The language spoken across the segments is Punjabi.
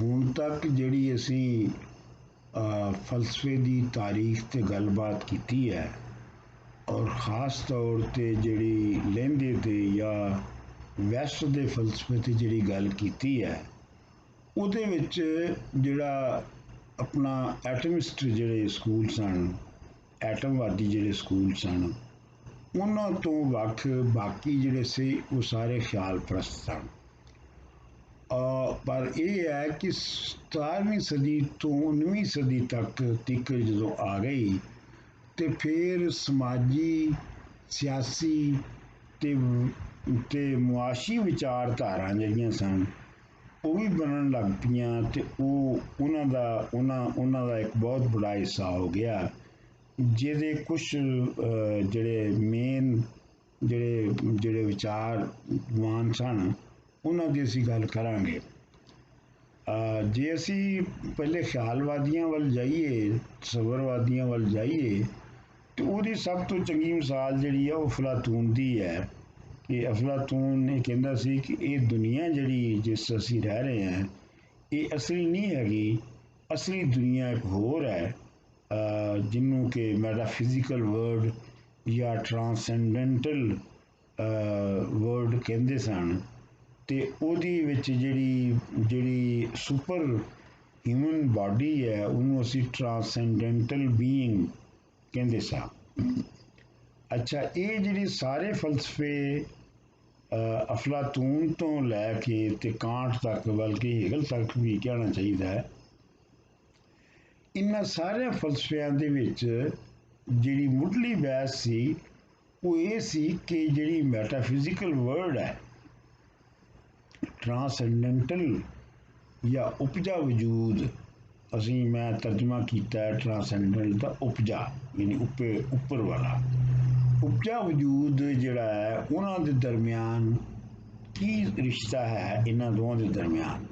ਹੁਣ ਤੱਕ ਜਿਹੜੀ ਅਸੀਂ ਫਲਸਫੇ ਦੀ ਤਾਰੀਖ ਤੇ ਗੱਲਬਾਤ ਕੀਤੀ ਹੈ ਔਰ ख़ास तौर ਤੇ ਜਿਹੜੀ ਲਹਿੰਦੇ ਤੇ ਜਾਂ ਵੈਸਟ ਦੇ ਫਲਸਫੇ ਤੇ ਜਿਹੜੀ ਗੱਲ ਕੀਤੀ ਹੈ ਉਹਦੇ ਵਿੱਚ ਜਿਹੜਾ ਆਪਣਾ ਐਟਮਿਸਟ ਜਿਹੜੇ ਸਕੂਲ ਸਨ, ਐਟਮਵਾਦੀ ਜਿਹੜੇ ਸਕੂਲ ਸਨ, ਉਹਨਾਂ ਤੋਂ ਵੱਖ ਬਾਕੀ ਜਿਹੜੇ ਸੀ ਉਹ ਸਾਰੇ ਖਿਆਲ ਪ੍ਰਸਤ ਸਨ। ਪਰ ਇਹ ਹੈ ਕਿ 17ਵੀਂ ਸਦੀ ਤੋਂ 19ਵੀਂ ਸਦੀ ਤੱਕ ਜਦੋਂ ਆ ਗਈ ਤੇ ਫਿਰ ਸਮਾਜੀ, ਸਿਆਸੀ ਤੇ ਮੁਆਸ਼ੀ ਵਿਚਾਰਧਾਰਾ ਜਿਹੜੀਆਂ ਸਨ ਉਹ ਵੀ ਬਣਨ ਲੱਗ ਪਈਆਂ ਤੇ ਉਹਨਾਂ ਦਾ ਇੱਕ ਬਹੁਤ ਬੜਾ ਹਿੱਸਾ ਹੋ ਗਿਆ, ਜਿਹਦੇ ਕੁਝ ਜਿਹੜੇ ਮੇਨ ਜਿਹੜੇ ਵਿਚਾਰਵਾਨ ਸਨ ਉਹਨਾਂ ਦੀ ਅਸੀਂ ਗੱਲ ਕਰਾਂਗੇ। ਜੇ ਅਸੀਂ ਪਹਿਲੇ ਖਿਆਲਵਾਦੀਆਂ ਵੱਲ ਜਾਈਏ, ਤਸੱਵਰਵਾਦੀਆਂ ਵੱਲ ਜਾਈਏ ਤੇ ਉਹਦੀ ਸਭ ਤੋਂ ਚੰਗੀ ਮਿਸਾਲ ਜਿਹੜੀ ਆ ਉਹ ਅਫਲਾਤੂਨ ਦੀ ਹੈ ਕਿ ਅਫਲਾਤੂਨ ਨੇ ਕਹਿੰਦਾ ਸੀ ਕਿ ਇਹ ਦੁਨੀਆ ਜਿਹੜੀ ਜਿਸ ਅਸੀਂ ਰਹਿ ਰਹੇ ਹਾਂ ਇਹ ਅਸਲੀ ਨਹੀਂ ਹੈਗੀ, ਅਸਲੀ ਦੁਨੀਆ ਇੱਕ ਹੋਰ ਹੈ ਜਿਹਨੂੰ ਕਿ ਮੈਟਾਫਿਜ਼ੀਕਲ ਵਰਲਡ ਜਾਂ ਟਰਾਂਸੈਂਡੈਂਟਲ ਵਰਲਡ ਕਹਿੰਦੇ ਸਨ ਤੇ ਉਹਦੀ ਵਿੱਚ ਜਿਹੜੀ ਸੁਪਰ ਹਿਊਮਨ ਬਾਡੀ ਹੈ ਉਹਨੂੰ ਅਸੀਂ ਟਰਾਂਸੈਂਡੈਂਟਲ ਬੀਇੰਗ ਕਹਿੰਦੇ ਸਾਂ। ਅੱਛਾ, ਇਹ ਜਿਹੜੇ ਸਾਰੇ ਫਲਸਫੇ ਅਫਲਾਤੂਨ ਤੋਂ ਲੈ ਕੇ ਤੇ ਕਾਂਟ ਤੱਕ, ਬਲਕਿ ਹੈਗਲ ਤੱਕ ਵੀ ਕਹਿਣਾ ਚਾਹੀਦਾ ਹੈ, ਇਹਨਾਂ ਸਾਰੇ ਫਲਸਫਿਆਂ ਦੇ ਵਿੱਚ ਜਿਹੜੀ ਮੁੱਢਲੀ ਬਹਿਸ ਸੀ ਉਹ ਇਹ ਸੀ ਕਿ ਜਿਹੜੀ ਮੈਟਾਫਿਜ਼ੀਕਲ ਵਰਲਡ ਹੈ, ਟਰਾਂਸੈਂਡੈਂਟਲ ਜਾਂ ਉਪਜਾ ਵਜੂਦ, ਮੈਂ ਤਰਜਮਾ ਕੀਤਾ ਹੈ ਟਰਾਂਸੈਂਡੈਂਟਲ ਦਾ ਉਪਜਾ, ਯਾਨੀ ਉੱਪਰ ਵਾਲਾ ਉਪਜਾ ਵਜੂਦ ਜਿਹੜਾ ਹੈ ਉਹਨਾਂ ਦੇ ਦਰਮਿਆਨ ਕੀ ਰਿਸ਼ਤਾ ਹੈ ਇਹਨਾਂ ਦੋਵਾਂ ਦੇ ਦਰਮਿਆਨ।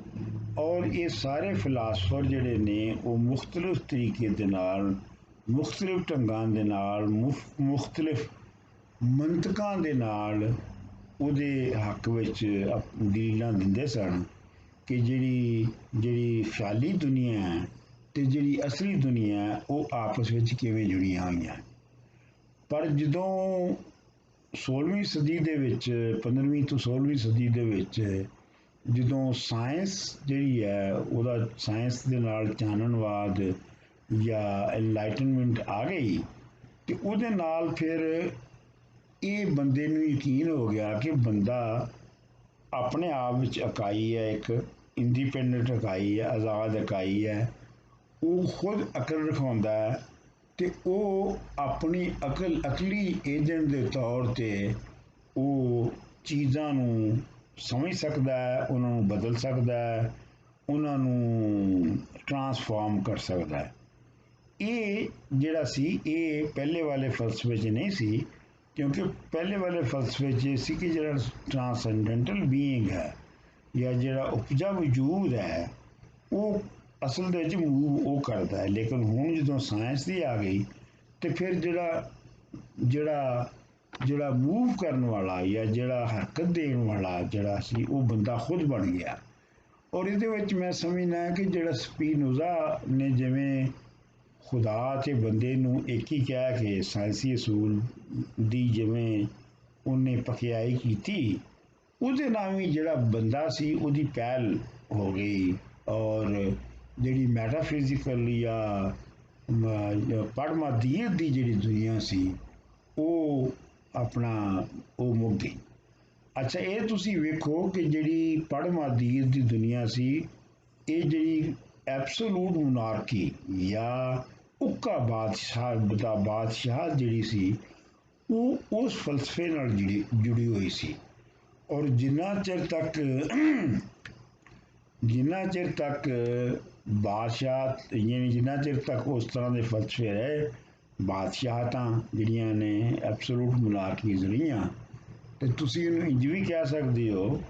ਔਰ ਇਹ ਸਾਰੇ ਫਿਲਾਸਫਰ ਜਿਹੜੇ ਨੇ ਉਹ ਮੁਖਤਲਿਫ ਤਰੀਕੇ ਦੇ ਨਾਲ, ਮੁਖਤਲਿਫ ਢੰਗਾਂ ਦੇ ਨਾਲ, ਮੁਖਤਲਿਫ ਮੰਤਕਾਂ ਦੇ ਨਾਲ ਉਹਦੇ ਹੱਕ ਵਿੱਚ ਦਲੀਲਾਂ ਦਿੰਦੇ ਸਨ ਕਿ ਜਿਹੜੀ ਖਿਆਲੀ ਦੁਨੀਆ ਹੈ ਤੇ ਜਿਹੜੀ ਅਸਲੀ ਦੁਨੀਆ ਹੈ ਉਹ ਆਪਸ ਵਿੱਚ ਕਿਵੇਂ ਜੁੜੀਆਂ ਹੋਈਆਂ। ਪਰ ਜਦੋਂ 16ਵੀਂ ਸਦੀ ਦੇ ਵਿੱਚ, 15ਵੀਂ ਤੋਂ 16ਵੀਂ ਸਦੀ ਦੇ ਵਿੱਚ ਜਦੋਂ ਸਾਇੰਸ ਜਿਹੜੀ ਹੈ ਉਹਦਾ ਸਾਇੰਸ ਦੇ ਨਾਲ ਚਾਨਣਵਾਦ ਜਾਂ ਐਨਲਾਈਟਨਮੈਂਟ ਆ ਗਈ ਤੇ ਉਹਦੇ ਨਾਲ ਫਿਰ ਇਹ ਬੰਦੇ ਨੂੰ ਯਕੀਨ ਹੋ ਗਿਆ ਕਿ ਬੰਦਾ ਆਪਣੇ ਆਪ ਵਿੱਚ ਇਕਾਈ ਹੈ, ਇੱਕ ਇੰਡੀਪੈਂਡੈਂਟ ਇਕਾਈ ਹੈ, ਆਜ਼ਾਦ ਇਕਾਈ ਹੈ, ਉਹ ਖੁਦ ਅਕਲ ਰਖਾਉਂਦਾ ਹੈ ਤੇ ਉਹ ਆਪਣੀ ਅਕਲੀ ਏਜੰਟ ਦੇ ਤੌਰ ਤੇ ਉਹ ਚੀਜ਼ਾਂ ਨੂੰ ਸਮਝ ਸਕਦਾ ਹੈ, ਉਹਨਾਂ ਨੂੰ ਬਦਲ ਸਕਦਾ ਹੈ, ਉਹਨਾਂ ਨੂੰ ਟਰਾਂਸਫਾਰਮ ਕਰ ਸਕਦਾ ਹੈ। ਇਹ ਜਿਹੜਾ ਸੀ ਇਹ ਪਹਿਲੇ ਵਾਲੇ ਫਲਸਫੇ 'ਚ ਨਹੀਂ ਸੀ, ਕਿਉਂਕਿ ਪਹਿਲੇ ਵਾਲੇ ਫਲਸਫੇ 'ਚ ਸੀ ਕਿ ਜਿਹੜਾ ਟਰਾਂਸੈਂਡੈਂਟਲ ਬੀਇੰਗ ਹੈ ਜਾਂ ਜਿਹੜਾ ਉਪਜਾ ਵਜੂਦ ਹੈ ਉਹ ਅਸਲ ਦੇ ਵਿੱਚ ਮੂਵ ਉਹ ਕਰਦਾ ਹੈ। ਲੇਕਿਨ ਹੁਣ ਜਦੋਂ ਸਾਇੰਸ ਦੀ ਆ ਗਈ ਤੇ ਫਿਰ ਜਿਹੜਾ ਮੂਵ ਕਰਨ ਵਾਲਾ ਜਾਂ ਜਿਹੜਾ ਹਰਕਤ ਦੇਣ ਵਾਲਾ ਜਿਹੜਾ ਸੀ ਉਹ ਬੰਦਾ ਖੁਦ ਬਣ ਗਿਆ। ਔਰ ਇਹਦੇ ਵਿੱਚ ਮੈਂ ਸਮਝਦਾ ਕਿ ਜਿਹੜਾ ਸਪੀਨੋਜ਼ਾ ਨੇ ਜਿਵੇਂ ਖੁਦਾ ਤੇ ਬੰਦੇ ਨੂੰ ਇੱਕ ਹੀ ਕਹਿ ਕੇ ਸਾਇੰਸੀ ਅਸੂਲ ਦੀ ਜਿਵੇਂ ਉਹਨੇ ਪਕਿਆਈ ਕੀਤੀ, ਉਹਦੇ ਨਾਲ ਵੀ ਜਿਹੜਾ ਬੰਦਾ ਸੀ ਉਹਦੀ ਪਹਿਲ ਹੋ ਗਈ ਔਰ ਜਿਹੜੀ ਮੈਟਾਫਿਜ਼ੀਕਲ ਜਾਂ ਪੜਮਾਦੀਅਤ ਦੀ ਜਿਹੜੀ ਦੁਨੀਆ ਸੀ ਉਹ ਮੁੱਕ ਗਈ। ਅੱਛਾ, ਇਹ ਤੁਸੀਂ ਵੇਖੋ ਕਿ ਜਿਹੜੀ ਪੜਮਾਦੀਅਤ ਦੀ ਦੁਨੀਆ ਸੀ ਇਹ ਜਿਹੜੀ ਐਬਸੋਲੂਟ ਮੋਨਾਰਕੀ ਜਾਂ ਉੱਕਾ ਬਾਦਸ਼ਾਹ ਜਿਹੜੀ ਸੀ ਉਹ ਉਸ ਫਲਸਫੇ ਨਾਲ ਜੁੜੀ ਹੋਈ ਸੀ। ਔਰ ਜਿੰਨਾ ਚਿਰ ਤੱਕ ਬਾਦਸ਼ਾਹ ਯਾਨੀ ਜਿੰਨਾ ਚਿਰ ਤੱਕ ਉਸ ਤਰ੍ਹਾਂ ਦੇ ਫਲਸਫੇ ਰਹੇ, ਬਾਦਸ਼ਾਹਤਾਂ ਜਿਹੜੀਆਂ ਨੇ ਐਬਸੋਲੂਟ ਮੋਨਾਰਕੀਜ਼ ਰਹੀਆਂ, ਤੇ ਤੁਸੀਂ ਇਹਨੂੰ ਇੰਝ ਵੀ ਕਹਿ ਸਕਦੇ ਹੋ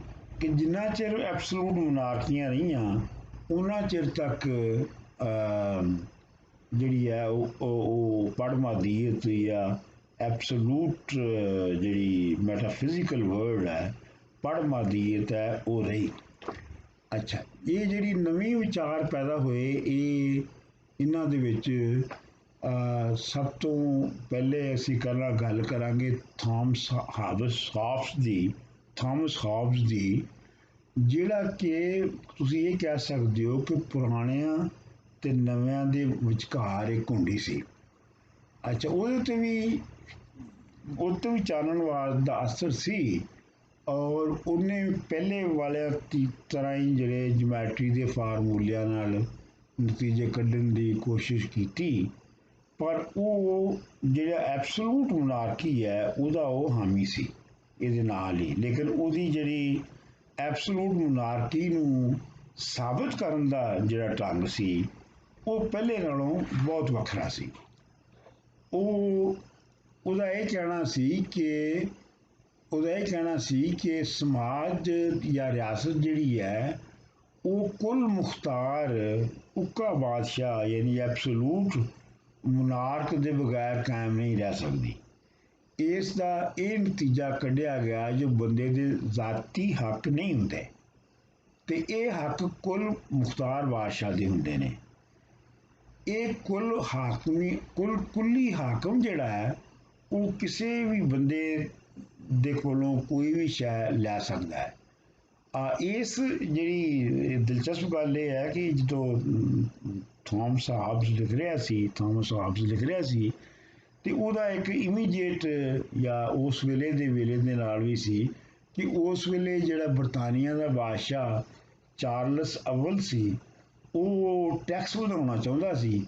ਕਿ ਜਿੰਨਾ ਚਿਰ ਐਬਸੋਲੂਟ ਮੋਨਾਰਕੀਆਂ ਰਹੀਆਂ ਉਹਨਾਂ ਚਿਰ ਤੱਕ ਜਿਹੜੀ ਹੈ ਉਹ ਪੜਮਾਦੀਅਤ ਜਾਂ ਐਬਸੋਲੂਟ ਜਿਹੜੀ ਮੈਟਾਫਿਜ਼ੀਕਲ ਵਰਲਡ ਹੈ, ਪੜਮਾਦੀਅਤ ਹੈ, ਉਹ ਰਹੀ। ਅੱਛਾ, ਇਹ ਜਿਹੜੀ ਨਵੀਂ ਵਿਚਾਰ ਪੈਦਾ ਹੋਏ, ਇਹ ਇਹਨਾਂ ਦੇ ਵਿੱਚ ਸਭ ਤੋਂ ਪਹਿਲੇ ਅਸੀਂ ਗੱਲ ਕਰਾਂਗੇ ਥਾਮਸ ਹਾਬਸ ਦੀ, ਜਿਹੜਾ ਕਿ ਤੁਸੀਂ ਇਹ ਕਹਿ ਸਕਦੇ ਹੋ ਕਿ ਪੁਰਾਣਿਆਂ ਤੇ ਨਵਿਆਂ ਦੇ ਵਿਚਕਾਰ ਇੱਕ ਹੁੰਦੀ ਸੀ। ਅੱਛਾ, ਉਹਦੇ ਤੇ ਵੀ ਚਾਨਣਵਾਦ ਦਾ ਅਸਰ ਸੀ, ਔਰ ਉਹਨੇ ਪਹਿਲੇ ਵਾਲਿਆਂ ਦੀ ਤਰ੍ਹਾਂ ਹੀ ਜਿਹੜੇ ਜਿਓਮੈਟਰੀ ਦੇ ਫਾਰਮੂਲਿਆਂ ਨਾਲ ਨਤੀਜੇ ਕੱਢਣ ਦੀ ਕੋਸ਼ਿਸ਼ ਕੀਤੀ, ਪਰ ਉਹ ਜਿਹੜਾ ਐਬਸੋਲੂਟ ਮੋਨਾਰਕੀ ਹੈ ਉਹਦਾ ਉਹ ਹਾਮੀ ਸੀ ਇਹਦੇ ਨਾਲ ਹੀ। ਲੇਕਿਨ ਉਹਦੀ ਜਿਹੜੀ ਐਬਸੋਲੂਟ ਮੋਨਾਰਕੀ ਨੂੰ ਸਾਬਤ ਕਰਨ ਦਾ ਜਿਹੜਾ ਢੰਗ ਸੀ ਉਹ ਪਹਿਲੇ ਨਾਲੋਂ ਬਹੁਤ ਵੱਖਰਾ ਸੀ। ਉਹਦਾ ਇਹ ਕਹਿਣਾ ਸੀ ਕਿ ਸਮਾਜ ਜਾਂ ਰਿਆਸਤ ਜਿਹੜੀ ਹੈ ਉਹ ਕੁੱਲ ਮੁਖਤਾਰ ਉੱਕਾ ਬਾਦਸ਼ਾਹ ਯਾਨੀ ਐਬਸੋਲੂਟ ਮੁਨਾਰਕ ਦੇ ਬਗੈਰ ਕਾਇਮ ਨਹੀਂ ਰਹਿ ਸਕਦੀ। ਇਸ ਦਾ ਇਹ ਨਤੀਜਾ ਕੱਢਿਆ ਗਿਆ ਜੋ ਬੰਦੇ ਦੇ ਜ਼ਾਤੀ ਹੱਕ ਨਹੀਂ ਹੁੰਦੇ, ਤੇ ਇਹ ਹੱਕ ਕੁੱਲ ਮੁਖਤਾਰ ਬਾਦਸ਼ਾਹ ਦੇ ਹੁੰਦੇ ਨੇ। ਇਹ ਕੁੱਲੀ ਹਾਕਮ ਜਿਹੜਾ ਹੈ ਉਹ ਕਿਸੇ ਵੀ ਬੰਦੇ ਦੇ ਕੋਲੋਂ ਕੋਈ ਵੀ ਸ਼ੈ ਲੈ ਸਕਦਾ ਹੈ। ਇਸ ਜਿਹੜੀ ਦਿਲਚਸਪ ਗੱਲ ਇਹ ਹੈ ਕਿ ਜਦੋਂ ਥਾਮਸ ਹਾਬਸ ਲਿਖ ਰਿਹਾ ਸੀ ਤੇ ਉਹਦਾ ਇੱਕ ਇਮੀਡੀਏਟ ਜਾਂ ਉਸ ਵੇਲੇ ਦੇ ਨਾਲ ਵੀ ਸੀ ਕਿ ਉਸ ਵੇਲੇ ਜਿਹੜਾ ਬਰਤਾਨੀਆ ਦਾ ਬਾਦਸ਼ਾਹ ਚਾਰਲਸ ਅਵਲ ਸੀ ਉਹ ਟੈਕਸ ਵਧਾਉਣਾ ਚਾਹੁੰਦਾ ਸੀ,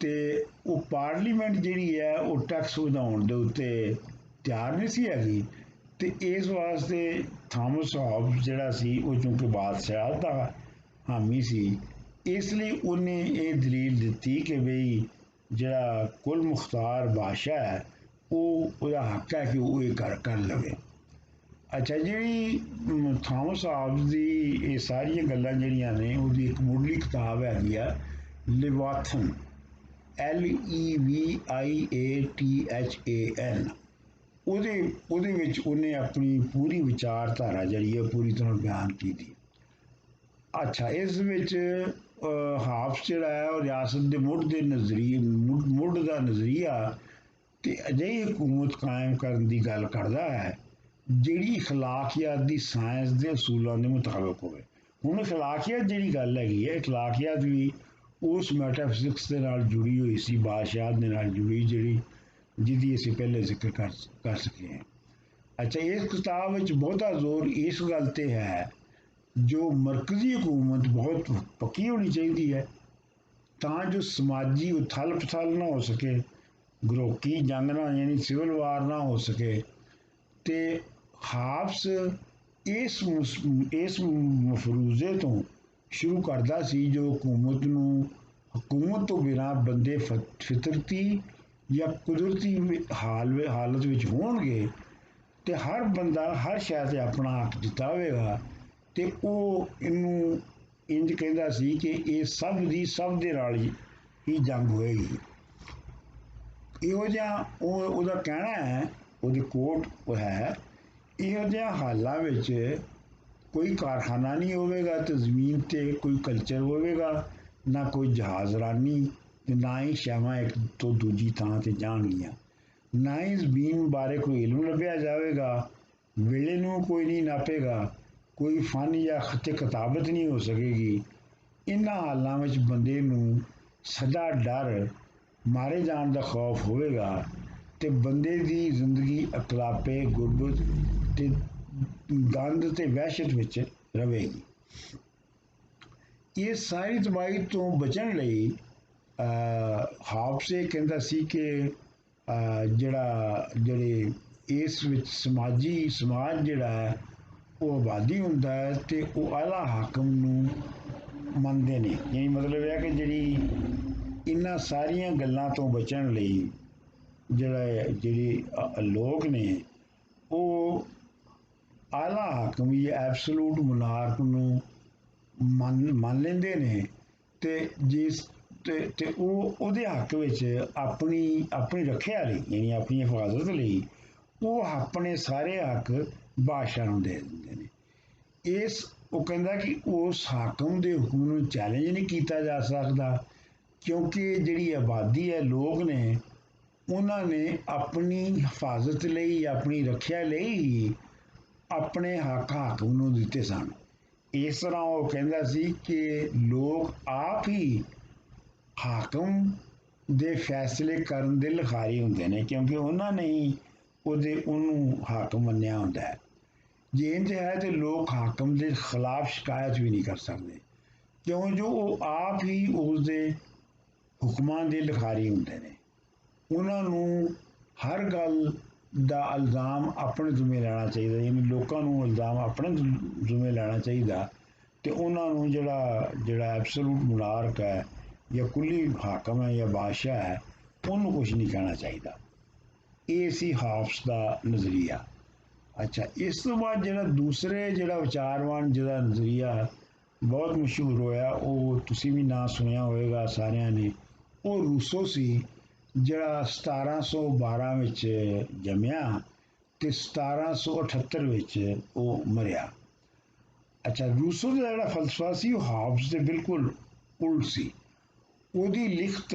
ਤੇ ਉਹ ਪਾਰਲੀਮੈਂਟ ਜਿਹੜੀ ਹੈ ਉਹ ਟੈਕਸ ਵਧਾਉਣ ਦੇ ਉੱਤੇ ਤਿਆਰ ਨਹੀਂ ਸੀ ਹੈਗੀ। ਤੇ ਇਸ ਵਾਸਤੇ ਥਾਮਸ ਹਾਬਸ ਜਿਹੜਾ ਸੀ ਉਹ ਚੂੰਕਿ ਬਾਦਸ਼ਾਹ ਦਾ ਹਾਮੀ ਸੀ, ਇਸ ਲਈ ਉਹਨੇ ਇਹ ਦਲੀਲ ਦਿੱਤੀ ਕਿ ਬਈ ਜਿਹੜਾ ਕੁੱਲ ਮੁਖਤਾਰ ਬਾਦਸ਼ਾਹ ਹੈ ਉਹਦਾ ਹੱਕ ਹੈ ਕਿ ਉਹ ਇਹ ਕਰ ਲਵੇ। ਅੱਛਾ, ਜਿਹੜੀ ਥਾਮਸ ਹਾਬਸ ਦੀ ਇਹ ਸਾਰੀਆਂ ਗੱਲਾਂ ਜਿਹੜੀਆਂ ਨੇ ਉਹਦੀ ਇੱਕ ਮੁੱਢਲੀ ਕਿਤਾਬ ਹੈਗੀ ਆ ਲਿਵਾਥਨ, LEVIATHAN। ਉਹਦੇ ਵਿੱਚ ਉਹਨੇ ਆਪਣੀ ਪੂਰੀ ਵਿਚਾਰਧਾਰਾ ਜਿਹੜੀ ਹੈ ਪੂਰੀ ਤਰ੍ਹਾਂ ਬਿਆਨ ਕੀਤੀ। ਅੱਛਾ, ਇਸ ਵਿੱਚ ਹਾਬਸ ਜਿਹੜਾ ਹੈ ਉਹ ਰਿਆਸਤ ਦੇ ਮੁੱਢ ਦਾ ਨਜ਼ਰੀਆ ਤੇ ਅਜਿਹੀ ਹਕੂਮਤ ਕਾਇਮ ਕਰਨ ਦੀ ਗੱਲ ਕਰਦਾ ਹੈ ਜਿਹੜੀ ਅਖਲਾਕੀਆਤ ਦੀ ਸਾਇੰਸ ਦੇ ਅਸੂਲਾਂ ਦੇ ਮੁਤਾਬਕ ਹੋਵੇ। ਹੁਣ ਅਖਲਾਕੀਆਤ ਜਿਹੜੀ ਗੱਲ ਹੈਗੀ ਹੈ, ਅਖਲਾਕੀਆਤ ਵੀ ਉਸ ਮੈਟਾਫਿਜ਼ਿਕਸ ਦੇ ਨਾਲ ਜੁੜੀ ਹੋਈ ਸੀ, ਬਾਦਸ਼ਾਹ ਦੇ ਨਾਲ ਜੁੜੀ, ਜਿਹਦੀ ਅਸੀਂ ਪਹਿਲੇ ਜ਼ਿਕਰ ਕਰ ਸਕੇ ਹਾਂ। ਅੱਛਾ, ਇਸ ਕਿਤਾਬ ਵਿੱਚ ਬਹੁਤਾ ਜ਼ੋਰ ਇਸ ਗੱਲ ਤੇ ਹੈ ਜੋ ਮਰਕਜ਼ੀ ਹਕੂਮਤ ਬਹੁਤ ਪੱਕੀ ਹੋਣੀ ਚਾਹੀਦੀ ਹੈ ਤਾਂ ਜੋ ਸਮਾਜੀ ਉਥਲ ਪੁਥਲ ਨਾ ਹੋ ਸਕੇ, ਗਰੋਕੀ ਜੰਗ ਨਾ ਯਾਨੀ ਸਿਵਲ ਵਾਰ ਨਾ ਹੋ ਸਕੇ। ਤੇ ਹਾਬਸ ਇਸ ਮਫਰੂਜ਼ੇ ਤੋਂ ਸ਼ੁਰੂ ਕਰਦਾ ਸੀ ਜੋ ਹਕੂਮਤ ਤੋਂ ਬਿਨਾਂ ਬੰਦੇ ਫਿਤਰਤੀ ਜਾਂ ਕੁਦਰਤੀ ਹਾਲਤ ਵਿੱਚ ਹੋਣਗੇ ਤੇ ਹਰ ਬੰਦਾ ਹਰ ਸ਼ੈ ਤੇ ਆਪਣਾ ਹੱਕ ਜਿਤਾਵੇਗਾ, ਤੇ ਉਹ ਇਹਨੂੰ ਇੰਜ ਕਹਿੰਦਾ ਸੀ ਕਿ ਇਹ ਸਭ ਦੇ ਨਾਲ ਹੀ ਜੰਗ ਹੋਏਗੀ। ਇਹੋ ਜਿਹਾ ਉਹਦਾ ਕਹਿਣਾ ਹੈ, ਉਹਦੀ ਕੋਟ ਹੈ, ਇਹੋ ਜਿਹਾ ਹਾਲਾਂ ਵਿੱਚ ਕੋਈ ਕਾਰਖਾਨਾ ਨਹੀਂ ਹੋਵੇਗਾ ਤੇ ਜ਼ਮੀਨ ਤੇ ਕੋਈ ਕਲਚਰ ਹੋਵੇਗਾ, ਨਾ ਕੋਈ ਜਹਾਜ਼ਰਾਨੀ ਤੇ ਨਾ ਹੀ ਸ਼ੈਵਾਂ ਇੱਕ ਤੋਂ ਦੂਜੀ ਥਾਂ ਤੇ ਜਾਣਗੀਆਂ, ਨਾ ਹੀ ਜ਼ਮੀਨ ਬਾਰੇ ਕੋਈ ਇਲਮ ਲੱਭਿਆ ਜਾਵੇਗਾ, ਵੇਲੇ ਨੂੰ ਕੋਈ ਨਹੀਂ ਨਾਪੇਗਾ, ਕੋਈ ਫਨ ਜਾਂ ਖੱਤੇ ਕਿਤਾਬਤ ਨਹੀਂ ਹੋ ਸਕੇਗੀ। ਇਹਨਾਂ ਹਾਲਾਂ ਵਿੱਚ ਬੰਦੇ ਨੂੰ ਸਦਾ ਡਰ, ਮਾਰੇ ਜਾਣ ਦਾ ਖੌਫ ਹੋਵੇਗਾ ਤੇ ਬੰਦੇ ਦੀ ਜ਼ਿੰਦਗੀ ਅਕਲਾਪੇ, ਗੁਰਬਤ ਤੇ ਗੰਦ ਤੇ ਵਹਿਸ਼ਤ ਵਿੱਚ ਰਹੇਗੀ। ਇਹ ਸਾਰੀ ਤਬਾਹੀ ਤੋਂ ਬਚਣ ਲਈ ਹਾਬਸ ਇਹ ਕਹਿੰਦਾ ਸੀ ਕਿ ਜਿਹੜੇ ਇਸ ਵਿੱਚ ਸਮਾਜ ਜਿਹੜਾ ਹੈ ਉਹ ਆਬਾਦੀ ਹੁੰਦਾ ਹੈ ਤੇ ਉਹ ਆਲਾ ਹਾਕਮ ਨੂੰ ਮੰਨਦੇ ਨੇ। ਯਾਨੀ ਮਤਲਬ ਇਹ ਹੈ ਕਿ ਜਿਹੜੀ ਇਹਨਾਂ ਸਾਰੀਆਂ ਗੱਲਾਂ ਤੋਂ ਬਚਣ ਲਈ ਜਿਹੜੇ ਲੋਕ ਨੇ ਉਹ ਆਲਾ ਹਾਕਮ ਜਾਂ ਐਬਸੋਲੂਟ ਮੋਨਾਰਕ ਨੂੰ ਮੰਨ ਲੈਂਦੇ ਨੇ, ਤੇ ਉਹ ਉਹਦੇ ਹੱਕ ਵਿੱਚ ਆਪਣੀ ਰੱਖਿਆ ਲਈ ਯਾਨੀ ਆਪਣੀ ਹਿਫਾਜ਼ਤ ਲਈ ਉਹ ਆਪਣੇ ਸਾਰੇ ਹੱਕ ਬਾਦਸ਼ਾਹ ਨੂੰ ਦੇ ਦਿੰਦੇ ਨੇ। ਇਸ ਉਹ ਕਹਿੰਦਾ ਕਿ ਉਸ ਹਾਕਮ ਦੇ ਹੁਕਮ ਨੂੰ ਚੈਲੰਜ ਨਹੀਂ ਕੀਤਾ ਜਾ ਸਕਦਾ, ਕਿਉਂਕਿ ਜਿਹੜੀ ਆਬਾਦੀ ਹੈ, ਲੋਕ ਨੇ, ਉਹਨਾਂ ਨੇ ਆਪਣੀ ਹਿਫਾਜ਼ਤ ਲਈ, ਆਪਣੀ ਰੱਖਿਆ ਲਈ ਹੀ ਆਪਣੇ ਹੱਕ ਹਾਕਮ ਨੂੰ ਦਿੱਤੇ ਸਨ। ਇਸ ਤਰ੍ਹਾਂ ਉਹ ਕਹਿੰਦਾ ਸੀ ਕਿ ਲੋਕ ਆਪ ਹੀ ਹਾਕਮ ਦੇ ਫੈਸਲੇ ਕਰਨ ਦੇ ਲਿਖਾਰੀ ਹੁੰਦੇ ਨੇ, ਕਿਉਂਕਿ ਉਹਨਾਂ ਨੇ ਹੀ ਉਹਨੂੰ ਹਾਕਮ ਮੰਨਿਆ ਹੁੰਦਾ ਹੈ। ਜੇ ਇੰਝ ਹੈ ਤੇ ਲੋਕ ਹਾਕਮ ਦੇ ਖਿਲਾਫ ਸ਼ਿਕਾਇਤ ਵੀ ਨਹੀਂ ਕਰ ਸਕਦੇ, ਕਿਉਂ ਜੋ ਉਹ ਆਪ ਹੀ ਉਸਦੇ ਹੁਕਮਾਂ ਦੇ ਲਿਖਾਰੀ ਹੁੰਦੇ ਨੇ। ਉਹਨਾਂ ਨੂੰ ਹਰ ਗੱਲ ਦਾ ਇਲਜ਼ਾਮ ਆਪਣੇ ਜ਼ਿੰਮੇ ਲੈਣਾ ਚਾਹੀਦਾ, ਯਾਨੀ ਲੋਕਾਂ ਨੂੰ ਇਲਜ਼ਾਮ ਆਪਣੇ ਜ਼ਿੰਮੇ ਲੈਣਾ ਚਾਹੀਦਾ, ਤੇ ਉਹਨਾਂ ਨੂੰ ਜਿਹੜਾ ਐਬਸੋਲੂਟ ਮੁਨਾਰਕ ਹੈ ਜਾਂ ਕੁੱਲੀ ਹਾਕਮ ਹੈ ਜਾਂ ਬਾਦਸ਼ਾਹ ਹੈ, ਉਹਨੂੰ ਕੁਛ ਨਹੀਂ ਕਹਿਣਾ ਚਾਹੀਦਾ। ਇਹ ਸੀ ਹਾਫਸ ਦਾ ਨਜ਼ਰੀਆ। ਅੱਛਾ, ਇਸ ਤੋਂ ਬਾਅਦ ਜਿਹੜਾ ਵਿਚਾਰਵਾਨ ਜਿਹਦਾ ਨਜ਼ਰੀਆ ਬਹੁਤ ਮਸ਼ਹੂਰ ਹੋਇਆ, ਉਹ ਤੁਸੀਂ ਵੀ ਨਾਂ ਸੁਣਿਆ ਹੋਵੇਗਾ ਸਾਰਿਆਂ ਨੇ, ਉਹ ਰੂਸੋ ਸੀ, ਜਿਹੜਾ 1712 ਵਿੱਚ ਜੰਮਿਆ ਤੇ 1778 ਵਿੱਚ ਉਹ ਮਰਿਆ। ਅੱਛਾ, ਰੂਸੋ ਦਾ ਜਿਹੜਾ ਫਲਸਫਾ ਸੀ ਉਹ ਹਾਫਸ ਦੇ ਬਿਲਕੁਲ ਉਲਟ ਸੀ। ਉਹਦੀ ਲਿਖਤ,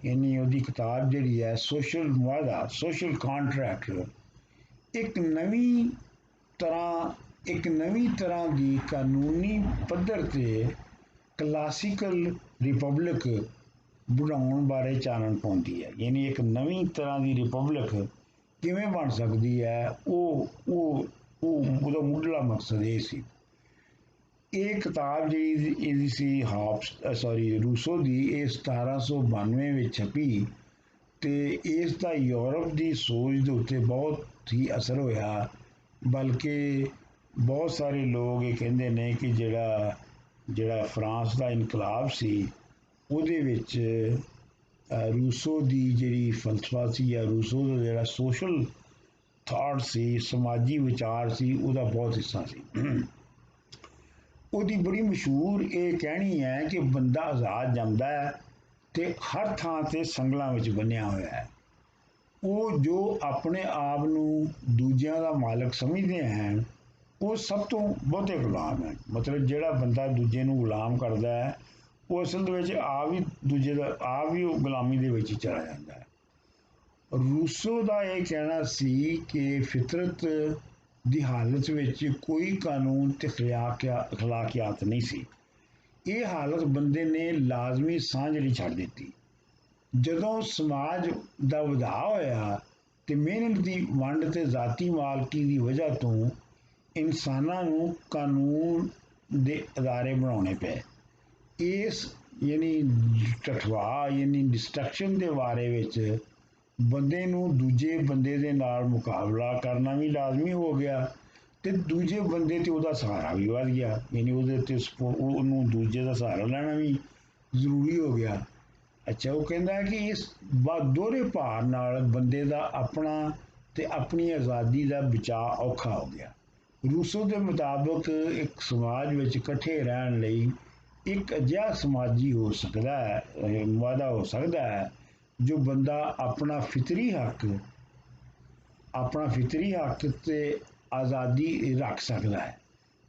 ਯਾਨੀ ਉਹਦੀ ਕਿਤਾਬ ਜਿਹੜੀ ਹੈ ਸੋਸ਼ਲ ਮੁਆਹਦਾ, ਸੋਸ਼ਲ ਕੰਟਰੈਕਟ, ਇੱਕ ਨਵੀਂ ਤਰ੍ਹਾਂ ਦੀ ਕਾਨੂੰਨੀ ਪੱਧਰ ਤੇ ਕਲਾਸੀਕਲ ਰਿਪਬਲਿਕ ਬਣਾਉਣ ਬਾਰੇ ਚਾਨਣ ਪਾਉਂਦੀ ਹੈ। ਯਾਨੀ ਇੱਕ ਨਵੀਂ ਤਰ੍ਹਾਂ ਦੀ ਰਿਪਬਲਿਕ ਕਿਵੇਂ ਬਣ ਸਕਦੀ ਹੈ, ਉਹਦਾ ਮੁੱਢਲਾ ਮਕਸਦ ਇਹ ਸੀ। ਇਹ ਕਿਤਾਬ ਜਿਹੜੀ ਇਹਦੀ ਸੀ ਰੂਸੋ ਦੀ, ਇਹ 1792 ਵਿੱਚ ਛਪੀ ਤੇ ਇਸ ਦਾ ਯੂਰਪ ਦੀ ਸੋਚ ਦੇ ਉੱਤੇ ਬਹੁਤ ਹੀ ਅਸਰ ਹੋਇਆ। ਬਲਕਿ ਬਹੁਤ ਸਾਰੇ ਲੋਕ ਇਹ ਕਹਿੰਦੇ ਨੇ ਕਿ ਜਿਹੜਾ ਫਰਾਂਸ ਦਾ ਇਨਕਲਾਬ ਸੀ, ਉਹਦੇ ਵਿੱਚ ਰੂਸੋ ਦੀ ਜਿਹੜੀ ਫਲਸਫਾ ਸੀ ਜਾਂ ਰੂਸੋ ਦਾ ਜਿਹੜਾ ਸੋਸ਼ਲ ਥਾਟ ਸੀ, ਸਮਾਜੀ ਵਿਚਾਰ ਸੀ, ਉਹਦਾ ਬਹੁਤ ਹਿੱਸਾ ਸੀ। ਉਹਦੀ ਬੜੀ ਮਸ਼ਹੂਰ ਇਹ ਕਹਿਣੀ ਹੈ ਕਿ ਬੰਦਾ ਆਜ਼ਾਦ ਜੰਮਦਾ ਹੈ ਤੇ ਹਰ ਥਾਂ ਤੇ ਸੰਗਲਾਂ ਵਿੱਚ ਬੰਨਿਆ ਹੋਇਆ ਹੈ। ਉਹ ਜੋ ਆਪਣੇ ਆਪ ਨੂੰ ਦੂਜਿਆਂ ਦਾ ਮਾਲਕ ਸਮਝਦੇ ਹਨ, ਉਹ ਸਭ ਤੋਂ ਬਹੁਤੇ ਗੁਲਾਮ ਹੈ। ਮਤਲਬ ਜਿਹੜਾ ਬੰਦਾ ਦੂਜੇ ਨੂੰ ਗੁਲਾਮ ਕਰਦਾ ਹੈ, ਉਹ ਅਸਲ ਦੇ ਵਿੱਚ ਆਪ ਵੀ ਉਹ ਗੁਲਾਮੀ ਦੇ ਵਿੱਚ ਹੀ ਚਲਾ ਜਾਂਦਾ ਹੈ। ਰੂਸੋ ਦਾ ਇਹ ਕਹਿਣਾ ਸੀ ਕਿ ਫਿਤਰਤ ਦੀ ਹਾਲਤ ਵਿੱਚ ਕੋਈ ਕਾਨੂੰਨ ਤੇ ਅਖਲਾਕਿਆਤ ਨਹੀਂ ਸੀ। ਇਹ ਹਾਲਤ ਬੰਦੇ ਨੇ ਲਾਜ਼ਮੀ ਸਾਂਝ ਲਈ ਛੱਡ ਦਿੱਤੀ। ਜਦੋਂ ਸਮਾਜ ਦਾ ਵਧਾਅ ਹੋਇਆ ਤੇ ਮਿਹਨਤ ਦੀ ਵੰਡ ਤੇ ਜ਼ਾਤੀ ਮਾਲਕੀ ਦੀ ਵਜ੍ਹਾ ਤੋਂ ਇਨਸਾਨਾਂ ਨੂੰ ਕਾਨੂੰਨ ਦੇ ਅਦਾਰੇ ਬਣਾਉਣੇ ਪਏ। ਇਸ ਯਾਨੀ ਡਿਸਟਰਕਸ਼ਨ ਦੇ ਬਾਰੇ ਵਿੱਚ ਬੰਦੇ ਨੂੰ ਦੂਜੇ ਬੰਦੇ ਦੇ ਨਾਲ ਮੁਕਾਬਲਾ ਕਰਨਾ ਵੀ ਲਾਜ਼ਮੀ ਹੋ ਗਿਆ ਤੇ ਦੂਜੇ ਬੰਦੇ ਤੇ ਉਹਦਾ ਸਹਾਰਾ ਵੀ ਵੱਧ ਗਿਆ, ਯਾਨੀ ਉਹਦੇ ਤੇ ਉਹਨੂੰ ਦੂਜੇ ਦਾ ਸਹਾਰਾ ਲੈਣਾ ਵੀ ਜ਼ਰੂਰੀ ਹੋ ਗਿਆ। ਅੱਛਾ, ਉਹ ਕਹਿੰਦਾ ਹੈ ਕਿ ਇਸ ਦੋਹਰੇ ਭਾਰ ਨਾਲ ਬੰਦੇ ਦਾ ਆਪਣਾ ਤੇ ਆਪਣੀ ਆਜ਼ਾਦੀ ਦਾ ਬਚਾਅ ਔਖਾ ਹੋ ਗਿਆ। ਰੂਸੋ ਦੇ ਮੁਤਾਬਕ ਇੱਕ ਸਮਾਜ ਵਿੱਚ ਇਕੱਠੇ ਰਹਿਣ ਲਈ ਇੱਕ ਅਜਿਹਾ ਸਮਾਜੀ ਮੁਆਹਦਾ ਹੋ ਸਕਦਾ ਹੈ ਜੋ ਬੰਦਾ ਆਪਣਾ ਫਿਤਰੀ ਹੱਕ ਤੇ ਆਜ਼ਾਦੀ ਰੱਖ ਸਕਦਾ ਹੈ।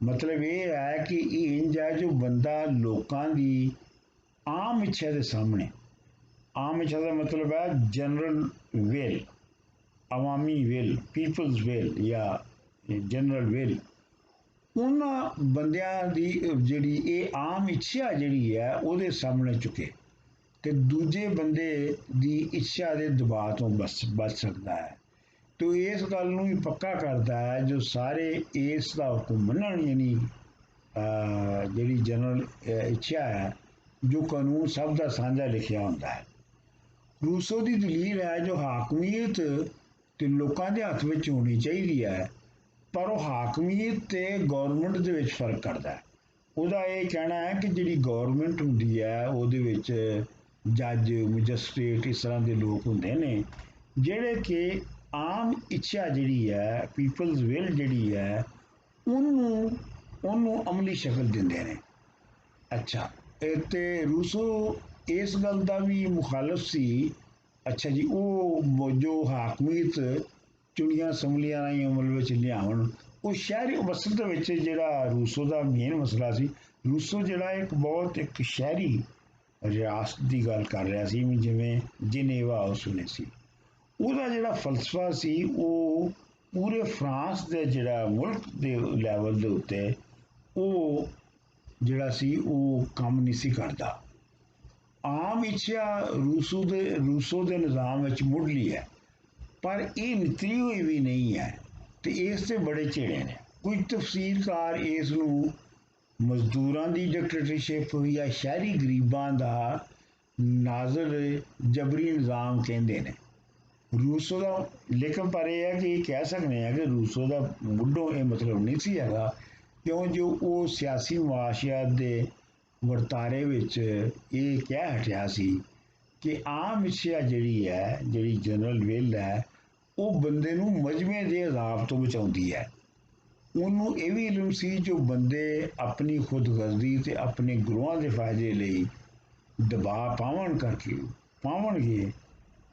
ਮਤਲਬ ਇਹ ਹੈ ਕਿ ਇਹ ਇੰਝ ਹੈ ਜੋ ਬੰਦਾ ਲੋਕਾਂ ਦੀ ਆਮ ਇੱਛਾ ਦੇ ਸਾਹਮਣੇ, ਆਮ ਇੱਛਾ ਦਾ ਮਤਲਬ ਹੈ ਜਨਰਲ ਵਿਲ, ਅਵਾਮੀ ਵਿਲ, ਪੀਪਲਸ ਵਿਲ ਜਾਂ ਜਨਰਲ ਵਿਲ, ਉਹਨਾਂ ਬੰਦਿਆਂ ਦੀ ਜਿਹੜੀ ਇਹ ਆਮ ਇੱਛਾ ਜਿਹੜੀ ਹੈ ਉਹਦੇ ਸਾਹਮਣੇ ਝੁਕੇ ਤੇ ਦੂਜੇ ਬੰਦੇ ਦੀ ਇੱਛਾ ਦੇ ਦਬਾਅ ਤੋਂ ਬਚ ਸਕਦਾ ਹੈ। ਤੇ ਇਸ ਗੱਲ ਨੂੰ ਵੀ ਪੱਕਾ ਕਰਦਾ ਹੈ ਜੋ ਸਾਰੇ ਇਸ ਦਾ ਹੁਕਮ ਮੰਨਣ, ਯਾਨੀ ਜਿਹੜੀ ਜਨਰਲ ਇੱਛਾ ਹੈ, ਜੋ ਕਾਨੂੰਨ ਸਭ ਦਾ ਸਾਂਝਾ ਲਿਖਿਆ ਹੁੰਦਾ ਹੈ। ਰੂਸੋ ਦੀ ਦਲੀਲ ਹੈ ਜੋ ਹਾਕਮੀਅਤ ਤੇ ਲੋਕਾਂ ਦੇ ਹੱਥ ਵਿੱਚ ਹੋਣੀ ਚਾਹੀਦੀ ਹੈ, ਪਰ ਉਹ ਹਾਕਮੀਅਤ ਤੇ ਗੌਰਮੈਂਟ ਦੇ ਵਿੱਚ ਫਰਕ ਕਰਦਾ ਹੈ। ਉਹਦਾ ਇਹ ਕਹਿਣਾ ਹੈ ਕਿ ਜਿਹੜੀ ਗੌਰਮੈਂਟ ਹੁੰਦੀ ਹੈ ਉਹਦੇ ਵਿੱਚ ਜੱਜ, ਮੈਜਿਸਟ੍ਰੇਟ, ਇਸ ਤਰ੍ਹਾਂ ਦੇ ਲੋਕ ਹੁੰਦੇ ਨੇ ਜਿਹੜੇ ਕਿ ਆਮ ਇੱਛਾ ਜਿਹੜੀ ਹੈ, ਪੀਪਲਸ ਵਿਲ ਜਿਹੜੀ ਹੈ, ਉਹਨੂੰ ਅਮਲੀ ਸ਼ਕਲ ਦਿੰਦੇ ਨੇ। ਅੱਛਾ, ਤੇ ਰੂਸੋ ਇਸ ਗੱਲ ਦਾ ਵੀ ਮੁਖਾਲਫ ਸੀ। ਅੱਛਾ ਜੀ, ਉਹ ਜੋ ਹਾਕਮੀਅਤ ਚੁਣੀਆਂ ਅਸੈਂਬਲੀਆਂ ਰਾਹੀਂ ਅਮਲ ਵਿੱਚ ਲਿਆਉਣ, ਉਹ ਸ਼ਹਿਰੀ ਅਸਲ ਦੇ ਵਿੱਚ ਜਿਹੜਾ ਰੂਸੋ ਦਾ ਮੇਨ ਮਸਲਾ ਸੀ, ਰੂਸੋ ਜਿਹੜਾ ਇੱਕ ਸ਼ਹਿਰੀ ਰਿਆਸਤ ਦੀ ਗੱਲ ਕਰ ਰਿਹਾ ਸੀ, ਜਿਵੇਂ ਜਿਨੇਵਾ ਉਸ ਵੇਲੇ ਸੀ। ਉਹਦਾ ਜਿਹੜਾ ਫਲਸਫਾ ਸੀ ਉਹ ਪੂਰੇ ਫਰਾਂਸ ਦੇ ਜਿਹੜਾ ਮੁਲਕ ਦੇ ਲੈਵਲ ਦੇ ਉੱਤੇ ਉਹ ਜਿਹੜਾ ਸੀ ਉਹ ਕੰਮ ਨਹੀਂ ਸੀ ਕਰਦਾ। ਆਮ ਇੱਛਾ ਰੂਸੋ ਦੇ ਨਿਜ਼ਾਮ ਵਿੱਚ ਮੁੱਢਲੀ ਹੈ, ਪਰ ਇਹ ਨਿਤਰੀ ਹੋਈ ਵੀ ਨਹੀਂ ਹੈ ਤੇ ਇਸ ਤੇ ਬੜੇ ਝੇੜੇ ਨੇ। ਕੁਝ ਤਫਸੀਰਕਾਰ ਇਸ ਨੂੰ ਮਜ਼ਦੂਰਾਂ ਦੀ ਡਿਕਟੇਟਰਸ਼ਿਪ ਜਾਂ ਸ਼ਹਿਰੀ ਗਰੀਬਾਂ ਦਾ ਨਾਜ਼ਰ ਜਬਰੀ ਨਿਜ਼ਾਮ ਕਹਿੰਦੇ ਨੇ। ਰੂਸੋ ਦਾ ਲੇਕਿਨ ਪਰ ਇਹ ਹੈ ਕਿ ਇਹ ਕਹਿ ਸਕਦੇ ਹਾਂ ਕਿ ਰੂਸੋ ਦਾ ਮੁੱਢੋਂ ਇਹ ਮਤਲਬ ਨਹੀਂ ਸੀ ਹੈਗਾ, ਕਿਉਂ ਜੋ ਉਹ ਸਿਆਸੀ ਮੁਆਸ਼ੀਅਤ ਦੇ ਵਰਤਾਰੇ ਵਿੱਚ ਇਹ ਕਹਿ ਹਟਿਆ ਸੀ ਕਿ ਆਮ ਇੱਛਾ ਜਿਹੜੀ ਜਨਰਲ ਵਿਲ ਹੈ ਉਹ ਬੰਦੇ ਨੂੰ ਮਜਮੇ ਦੇ ਅਜ਼ਾਬ ਤੋਂ ਬਚਾਉਂਦੀ ਹੈ। ਉਹਨੂੰ ਇਹ ਵੀ ਇਲਮ ਸੀ ਜੋ ਬੰਦੇ ਆਪਣੀ ਖੁਦਗਰਜ਼ੀ ਤੇ ਆਪਣੇ ਗਰੋਹਾਂ ਦੇ ਫਾਇਦੇ ਲਈ ਦਬਾਅ ਪਾਵਣਗੇ,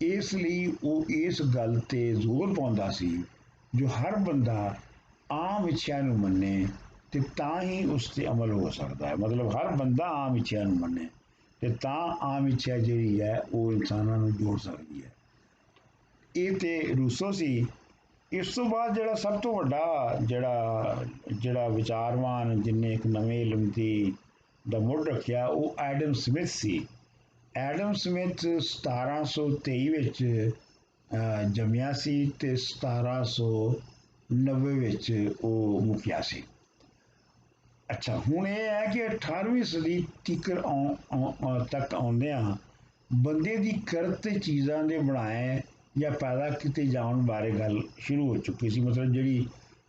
ਇਸ ਲਈ ਉਹ ਇਸ ਗੱਲ ਤੇ ਜ਼ੋਰ ਪਾਉਂਦਾ ਸੀ ਜੋ ਹਰ ਬੰਦਾ ਆਮ ਇੱਛਾ ਨੂੰ ਮੰਨੇ ਤੇ ਤਾਂ ਹੀ ਉਸ ਤੇ ਅਮਲ ਹੋ ਸਕਦਾ ਹੈ। ਮਤਲਬ ਹਰ ਬੰਦਾ ਆਮ ਇੱਛਾ ਨੂੰ ਮੰਨੇ ਤੇ ਤਾਂ ਆਮ ਇੱਛਾ ਜਿਹੜੀ ਹੈ ਉਹ ਇਨਸਾਨਾਂ ਨੂੰ ਜੋੜ ਸਕਦੀ ਹੈ। ਇਹ ਤੇ ਰੂਸੋ ਸੀ। ਇਸ ਤੋਂ ਬਾਅਦ ਜਿਹੜਾ ਸਭ ਤੋਂ ਵੱਡਾ ਜਿਹੜਾ ਵਿਚਾਰਵਾਨ ਜਿਹਨੇ ਇੱਕ ਨਵੇਂ ਇਲਮ ਦਾ ਮੁੱਢ ਰੱਖਿਆ ਉਹ ਐਡਮ ਸਮਿਥ ਸੀ। ਐਡਮ ਸਮਿਥ 1723 ਵਿੱਚ ਜੰਮਿਆ ਸੀ ਤੇ 1790 ਵਿੱਚ ਉਹ ਮੁੱਕਿਆ ਸੀ। ਅੱਛਾ, ਹੁਣ ਇਹ ਹੈ ਕਿ 18ਵੀਂ ਸਦੀ ਤੱਕ ਆਉਂਦਿਆਂ ਬੰਦੇ ਦੀ ਕਰਤ ਤੇ ਚੀਜ਼ਾਂ ਦੇ ਬਣਾਏ ਜਾਂ ਪੈਦਾ ਕੀਤੇ ਜਾਣ ਬਾਰੇ ਗੱਲ ਸ਼ੁਰੂ ਹੋ ਚੁੱਕੀ ਸੀ। ਮਤਲਬ ਜਿਹੜੀ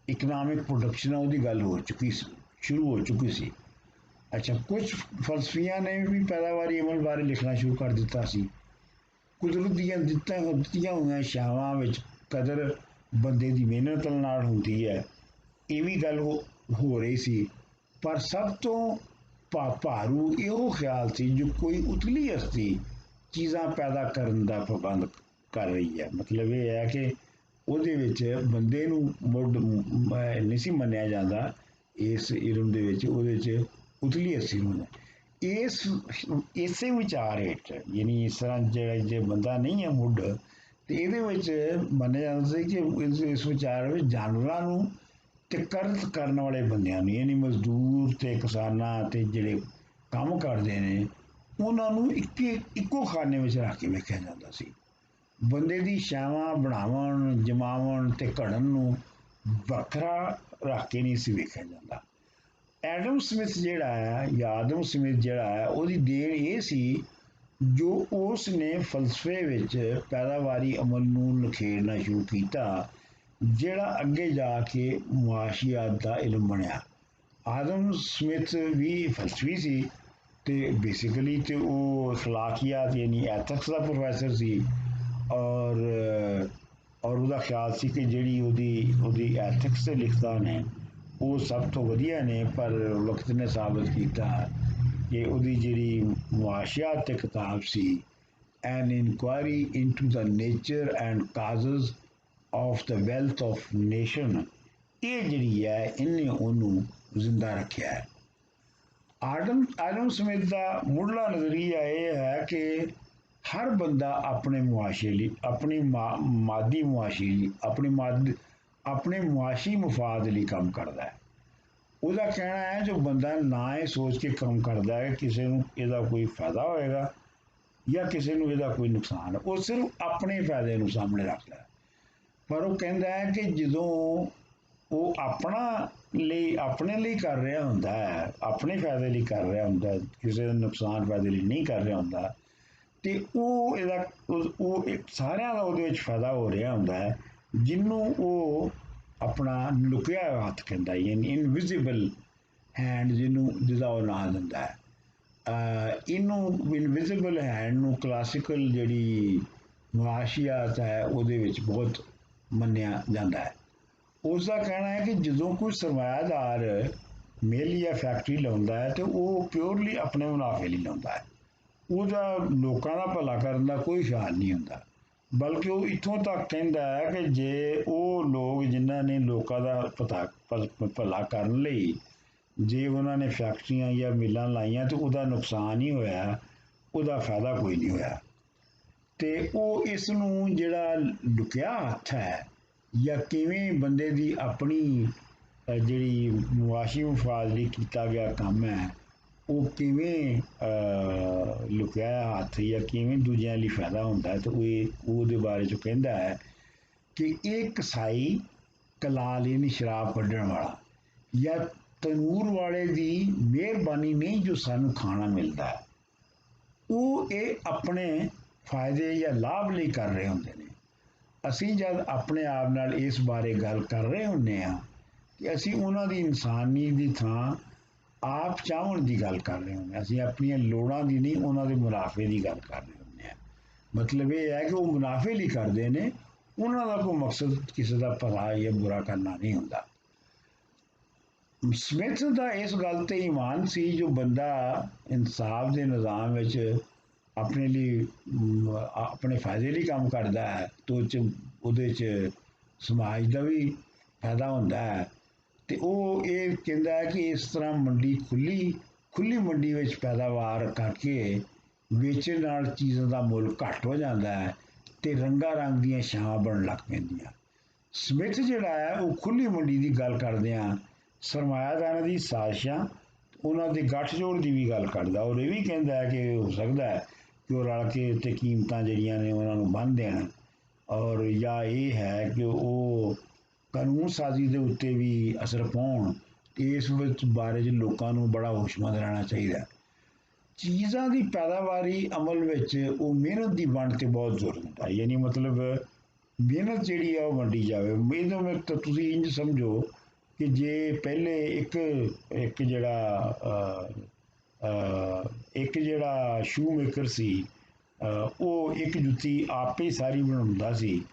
ਇਕਨੋਮਿਕ ਪ੍ਰੋਡਕਸ਼ਨ ਆ ਉਹਦੀ ਗੱਲ ਸ਼ੁਰੂ ਹੋ ਚੁੱਕੀ ਸੀ। ਅੱਛਾ, ਕੁਝ ਫਲਸਫੀਆਂ ਨੇ ਵੀ ਪੈਦਾਵਾਰੀ ਅਮਲ ਬਾਰੇ ਲਿਖਣਾ ਸ਼ੁਰੂ ਕਰ ਦਿੱਤਾ ਸੀ। ਕੁਦਰਤ ਦੀਆਂ ਦਿੱਤੀਆਂ ਹੋਈਆਂ ਛਾਵਾਂ ਵਿੱਚ ਕਦਰ ਬੰਦੇ ਦੀ ਮਿਹਨਤ ਨਾਲ ਹੁੰਦੀ ਹੈ, ਇਹ ਵੀ ਗੱਲ ਹੋ ਰਹੀ ਸੀ। ਪਰ ਸਭ ਤੋਂ ਭਾਰੂ ਇਹੋ ਖਿਆਲ ਸੀ ਜੋ ਕੋਈ ਉਤਲੀ ਹਸਤੀ ਚੀਜ਼ਾਂ ਪੈਦਾ ਕਰਨ ਦਾ ਪ੍ਰਬੰਧ ਕਰ ਰਹੀ ਹੈ। ਮਤਲਬ ਇਹ ਹੈ ਕਿ ਉਹਦੇ ਵਿੱਚ ਬੰਦੇ ਨੂੰ ਮੁੱਢ ਨਹੀਂ ਸੀ ਮੰਨਿਆ ਜਾਂਦਾ ਇਸ ਇਲਮ ਦੇ ਵਿੱਚ, ਉਹਦੇ 'ਚ ਉਤਲੀ ਹਸਤੀ ਨੂੰ ਇਸੇ ਵਿਚਾਰ ਹੇਠ, ਯਾਨੀ ਇਸ ਤਰ੍ਹਾਂ ਜੇ ਬੰਦਾ ਨਹੀਂ ਹੈ ਮੁੱਢ, ਤੇ ਇਹਦੇ ਵਿੱਚ ਮੰਨਿਆ ਜਾਂਦਾ ਸੀ ਕਿ ਇਸ ਵਿਚਾਰ ਵਿੱਚ ਜਾਨਵਰਾਂ ਨੂੰ ਤੇ ਕਰਤ ਕਰਨ ਵਾਲੇ ਬੰਦਿਆਂ ਨੂੰ, ਯਾਨੀ ਮਜ਼ਦੂਰ ਤੇ ਕਿਸਾਨਾਂ ਤੇ ਜਿਹੜੇ ਕੰਮ ਕਰਦੇ ਨੇ ਉਹਨਾਂ ਨੂੰ ਇੱਕੋ ਖਾਨੇ ਵਿੱਚ ਰੱਖ ਕੇ ਵੇਖਿਆ ਜਾਂਦਾ ਸੀ। ਬੰਦੇ ਦੀ ਛਾਵਾਂ ਬਣਾਉਣ, ਜਮਾਉਣ ਤੇ ਘੜਨ ਨੂੰ ਵੱਖਰਾ ਰੱਖ ਕੇ ਨਹੀਂ ਸੀ ਵੇਖਿਆ ਜਾਂਦਾ। ਆਦਮ ਸਮਿਥ ਜਿਹੜਾ ਹੈ ਉਹਦੀ ਦੇਣ ਇਹ ਸੀ ਜੋ ਉਸ ਨੇ ਫਲਸਫੇ ਵਿੱਚ ਪੈਦਾਵਾਰੀ ਅਮਲ ਨੂੰ ਨਿਖੇੜਨਾ ਸ਼ੁਰੂ ਕੀਤਾ, ਜਿਹੜਾ ਅੱਗੇ ਜਾ ਕੇ ਮੁਆਸ਼ੀਆਤ ਦਾ ਇਲਮ ਬਣਿਆ। ਆਦਮ ਸਮਿਥ ਵੀ ਫਲਸਫੀ ਸੀ ਤੇ ਬੇਸਿਕਲੀ ਤੇ ਉਹ ਅਖਲਾਕੀਆਤ ਯਾਨੀ ਐਥਿਕਸ ਦਾ ਪ੍ਰੋਫੈਸਰ ਸੀ, ਔਰ ਉਹਦਾ ਖਿਆਲ ਸੀ ਕਿ ਜਿਹੜੀ ਉਹਦੀ ਐਥਿਕਸ ਤੇ ਲਿਖਤਾਂ ਨੇ ਉਹ ਸਭ ਤੋਂ ਵਧੀਆ ਨੇ। ਪਰ ਵਕਤ ਨੇ ਸਾਬਤ ਕੀਤਾ ਕਿ ਉਹਦੀ ਜਿਹੜੀ ਮੁਆਸ਼ੀਆਤ ਤੇ ਕਿਤਾਬ ਸੀ, an inquiry into the nature and causes of the wealth of nation, ਇਹ ਜਿਹੜੀ ਹੈ ਇਹਨੇ ਉਹਨੂੰ ਜ਼ਿੰਦਾ ਰੱਖਿਆ ਹੈ। ਆਦਮ ਸਮਿਥ ਦਾ ਮੁੱਢਲਾ ਨਜ਼ਰੀਆ ਇਹ ਹੈ ਕਿ ਹਰ ਬੰਦਾ ਆਪਣੇ ਮੁਆਸ਼ੇ ਲਈ, ਆਪਣੀ ਮਾਦੀ ਮੁਆਸ਼ੀ ਲਈ, ਆਪਣੇ ਮੁਆਸ਼ੀ ਮਫਾਦ ਲਈ ਕੰਮ ਕਰਦਾ ਹੈ। ਉਹਦਾ ਕਹਿਣਾ ਹੈ ਜੋ ਬੰਦਾ ਨਾ ਇਹ ਸੋਚ ਕੇ ਕੰਮ ਕਰਦਾ ਹੈ ਕਿਸੇ ਨੂੰ ਇਹਦਾ ਕੋਈ ਫਾਇਦਾ ਹੋਏਗਾ ਜਾਂ ਕਿਸੇ ਨੂੰ ਇਹਦਾ ਕੋਈ ਨੁਕਸਾਨ, ਉਹ ਸਿਰਫ ਆਪਣੇ ਫਾਇਦੇ ਨੂੰ ਸਾਹਮਣੇ ਰੱਖਦਾ ਹੈ। ਪਰ ਉਹ ਕਹਿੰਦਾ ਹੈ ਕਿ ਜਦੋਂ ਉਹ ਆਪਣੇ ਲਈ ਕਰ ਰਿਹਾ ਹੁੰਦਾ ਹੈ, ਆਪਣੇ ਫਾਇਦੇ ਲਈ ਕਰ ਰਿਹਾ ਹੁੰਦਾ, ਕਿਸੇ ਦਾ ਨੁਕਸਾਨ ਫਾਇਦੇ ਲਈ ਨਹੀਂ ਕਰ ਰਿਹਾ ਹੁੰਦਾ, ਤੇ ਉਹ ਸਾਰਿਆਂ ਦਾ ਉਹਦੇ ਵਿੱਚ ਫਾਇਦਾ ਹੋ ਰਿਹਾ ਹੁੰਦਾ ਹੈ, ਜਿਹਨੂੰ ਉਹ ਆਪਣਾ ਲੁਕਿਆ ਹੋਇਆ ਹੱਥ ਕਹਿੰਦਾ, ਯਾਨੀ ਇਨਵਿਜ਼ੀਬਲ ਹੈਂਡ ਜਿਹਦਾ ਉਹ ਨਾਂ ਦਿੰਦਾ ਹੈ। ਇਹਨੂੰ ਇਨਵਿਜ਼ੀਬਲ ਹੈਂਡ ਨੂੰ ਕਲਾਸੀਕਲ ਜਿਹੜੀ ਮੁਆਸ਼ੀਆਤ ਹੈ ਉਹਦੇ ਵਿੱਚ ਬਹੁਤ ਮੰਨਿਆ ਜਾਂਦਾ ਹੈ। ਉਸ ਦਾ ਕਹਿਣਾ ਹੈ ਕਿ ਜਦੋਂ ਕੋਈ ਸਰਮਾਇਆਦਾਰ ਮਿੱਲ ਜਾਂ ਫੈਕਟਰੀ ਲਾਉਂਦਾ ਹੈ ਤੇ ਉਹ ਪਿਓਰਲੀ ਆਪਣੇ ਮੁਨਾਫੇ ਲਈ ਲਾਉਂਦਾ ਹੈ, ਉਹਦਾ ਲੋਕਾਂ ਦਾ ਭਲਾ ਕਰਨ ਦਾ ਕੋਈ ਖਿਆਲ ਨਹੀਂ ਹੁੰਦਾ। ਬਲਕਿ ਉਹ ਇੱਥੋਂ ਤੱਕ ਕਹਿੰਦਾ ਹੈ ਕਿ ਜੇ ਉਹ ਲੋਕ ਜਿਨ੍ਹਾਂ ਨੇ ਲੋਕਾਂ ਦਾ ਭਲਾ ਕਰਨ ਲਈ ਜੇ ਉਹਨਾਂ ਨੇ ਫੈਕਟਰੀਆਂ ਜਾਂ ਮਿੱਲਾਂ ਲਾਈਆਂ ਤੇ ਉਹਦਾ ਨੁਕਸਾਨ ਹੀ ਹੋਇਆ, ਉਹਦਾ ਫਾਇਦਾ ਕੋਈ ਨਹੀਂ ਹੋਇਆ। ਤੇ ਉਹ ਇਸ ਨੂੰ ਜਿਹੜਾ ਲੁਕਿਆ ਹੱਥ ਹੈ ਜਾਂ ਕਿਵੇਂ ਬੰਦੇ ਦੀ ਆਪਣੀ ਜਿਹੜੀ ਮੁਆਸ਼ੀ ਮਫਾਦ ਲਈ ਕੀਤਾ ਗਿਆ ਕੰਮ ਹੈ, ਉਹ ਕਿਵੇਂ ਲੁਕਿਆ ਹੱਥ ਜਾਂ ਕਿਵੇਂ ਦੂਜਿਆਂ ਲਈ ਫਾਇਦਾ ਹੁੰਦਾ ਹੈ, ਤੇ ਉਹਦੇ ਬਾਰੇ ਚ ਕਹਿੰਦਾ ਹੈ ਕਿ ਇਹ ਕਸਾਈ ਕਲਾਲ ਨਹੀਂ ਸ਼ਰਾਬ ਕੱਢਣ ਵਾਲਾ ਜਾਂ ਤਨੂਰ ਵਾਲੇ ਦੀ ਮਿਹਰਬਾਨੀ ਨਹੀਂ ਜੋ ਸਾਨੂੰ ਖਾਣਾ ਮਿਲਦਾ ਹੈ, ਉਹ ਇਹ ਆਪਣੇ ਫਾਇਦੇ ਜਾਂ ਲਾਭ ਲਈ ਕਰ ਰਹੇ ਹੁੰਦੇ ਨੇ। ਅਸੀਂ ਜਦ ਆਪਣੇ ਆਪ ਨਾਲ ਇਸ ਬਾਰੇ ਗੱਲ ਕਰ ਰਹੇ ਹੁੰਦੇ ਹਾਂ ਕਿ ਅਸੀਂ ਉਹਨਾਂ ਦੀ ਇਨਸਾਨੀ ਦੀ ਥਾਂ ਆਪ ਚਾਹਣ ਦੀ ਗੱਲ ਕਰ ਰਹੇ ਹੁੰਦੇ ਹਾਂ। ਅਸੀਂ ਆਪਣੀਆਂ ਲੋੜਾਂ ਦੀ ਨਹੀਂ, ਉਹਨਾਂ ਦੇ ਮੁਨਾਫੇ ਦੀ ਗੱਲ ਕਰ ਰਹੇ ਹੁੰਦੇ ਹਾਂ। ਮਤਲਬ ਇਹ ਹੈ ਕਿ ਉਹ ਮੁਨਾਫੇ ਲਈ ਕਰਦੇ ਨੇ, ਉਹਨਾਂ ਦਾ ਕੋਈ ਮਕਸਦ ਕਿਸੇ ਦਾ ਭਲਾ ਜਾਂ ਬੁਰਾ ਕਰਨਾ ਨਹੀਂ ਹੁੰਦਾ। ਸਮਿਥ ਦਾ ਇਸ ਗੱਲ ਤੇ ਈਮਾਨ ਸੀ ਜੋ ਬੰਦਾ ਇਨਸਾਫ ਦੇ ਨਿਜ਼ਾਮ ਵਿੱਚ ਆਪਣੇ ਲਈ ਆਪਣੇ ਫਾਇਦੇ ਲਈ ਕੰਮ ਕਰਦਾ ਹੈ ਤਾਂ ਉਹਦੇ 'ਚ ਸਮਾਜ ਦਾ ਵੀ ਫਾਇਦਾ ਹੁੰਦਾ ਹੈ। ਤੇ ਉਹ ਇਹ ਕਹਿੰਦਾ ਹੈ ਕਿ ਇਸ ਤਰ੍ਹਾਂ ਮੰਡੀ ਖੁੱਲੀ ਮੰਡੀ ਵਿੱਚ ਪੈਦਾਵਾਰ ਕਰਕੇ ਵੇਚਣ ਨਾਲ ਚੀਜ਼ਾਂ ਦਾ ਮੁੱਲ ਘੱਟ ਹੋ ਜਾਂਦਾ ਹੈ ਤੇ ਰੰਗਾ ਰੰਗ ਦੀਆਂ ਛਾਂ ਬਣਨ ਲੱਗ ਪੈਂਦੀਆਂ। ਸਮਿਥ ਜਿਹੜਾ ਹੈ ਉਹ ਖੁੱਲੀ ਮੰਡੀ ਦੀ ਗੱਲ ਕਰਦਿਆਂ ਸਰਮਾਇਆਦਾਰਾਂ ਦੀ ਸਾਜ਼ਿਸ਼ਾਂ ਉਹਨਾਂ ਦੇ ਗੱਠਜੋੜ ਦੀ ਵੀ ਗੱਲ ਕਰਦਾ, ਔਰ ਇਹ ਵੀ ਕਹਿੰਦਾ ਹੈ ਕਿ ਹੋ ਸਕਦਾ ਹੈ ਕਿ ਉਹ ਰਲ ਕੇ ਤੇ ਕੀਮਤਾਂ ਜਿਹੜੀਆਂ ਨੇ ਉਹਨਾਂ ਨੂੰ ਬੰਨ੍ਹ ਦੇਣ, ਔਰ ਜਾਂ ਇਹ ਹੈ ਕਿ ਉਹ ਕਾਨੂੰਨ ਸਾਜ਼ੀ ਦੇ ਉੱਤੇ ਵੀ ਅਸਰ ਪਾਉਣ। ਇਸ ਵਿੱਚ ਬਾਰੇ 'ਚ ਲੋਕਾਂ ਨੂੰ ਬੜਾ ਹੋਸ਼ਮੰਦ ਰਹਿਣਾ ਚਾਹੀਦਾ। ਚੀਜ਼ਾਂ ਦੀ ਪੈਦਾਵਾਰੀ ਅਮਲ ਵਿੱਚ ਉਹ ਮਿਹਨਤ ਦੀ ਵੰਡ ਤੇ ਬਹੁਤ ਜ਼ੋਰ ਦਿੰਦਾ, ਯਾਨੀ ਮਤਲਬ ਮਿਹਨਤ ਜਿਹੜੀ ਆ ਉਹ ਵੰਡੀ ਜਾਵੇ। ਇਹਦੇ ਵਿੱਚ ਤਾਂ ਤੁਸੀਂ ਇੰਝ ਸਮਝੋ ਕਿ ਜੇ ਪਹਿਲੇ ਇੱਕ ਜਿਹੜਾ ਸ਼ੂ ਮੇਕਰ ਸੀ, ਉਹ ਇੱਕ ਜੁੱਤੀ ਆਪੇ ਸਾਰੀ ਬਣਾਉਂਦਾ ਸੀ,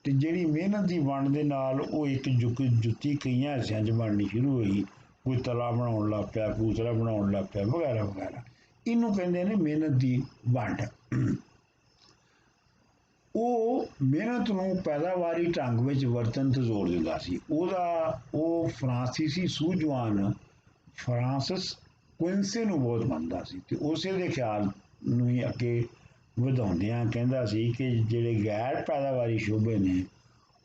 ਤੇ ਜਿਹੜੀ ਮਿਹਨਤ ਦੀ ਵੰਡ ਦੇ ਨਾਲ ਉਹ ਇੱਕ ਜੁੱਤੀ ਕਈਆਂ ਹਿੱਸਿਆਂ 'ਚ ਬਣਨੀ ਸ਼ੁਰੂ ਹੋਈ। ਕੋਈ ਤਲਾ ਬਣਾਉਣ ਲੱਗ ਪਿਆ, ਕੂਸਰਾ ਬਣਾਉਣ ਲੱਗ ਪਿਆ, ਵਗੈਰਾ ਵਗੈਰਾ। ਇਹਨੂੰ ਕਹਿੰਦੇ ਨੇ ਮਿਹਨਤ ਦੀ ਵੰਡ। ਉਹ ਮਿਹਨਤ ਨੂੰ ਪੈਦਾਵਾਰੀ ਢੰਗ ਵਿੱਚ ਵਰਤਣ ਤੇ ਜ਼ੋਰ ਦਿੰਦਾ ਸੀ। ਉਹ ਫਰਾਂਸੀਸੀ ਸੂਝਵਾਨ ਫਰਾਂਸਿਸ ਕੁਇੰਸੇ ਨੂੰ ਬਹੁਤ ਮੰਨਦਾ ਸੀ ਤੇ ਉਸੇ ਦੇ ਖਿਆਲ ਨੂੰ ਹੀ ਅੱਗੇ ਵਧਾਉਂਦਿਆਂ ਕਹਿੰਦਾ ਸੀ ਕਿ ਜਿਹੜੇ ਗੈਰ ਪੈਦਾਵਾਰੀ ਸ਼ੋਬੇ ਨੇ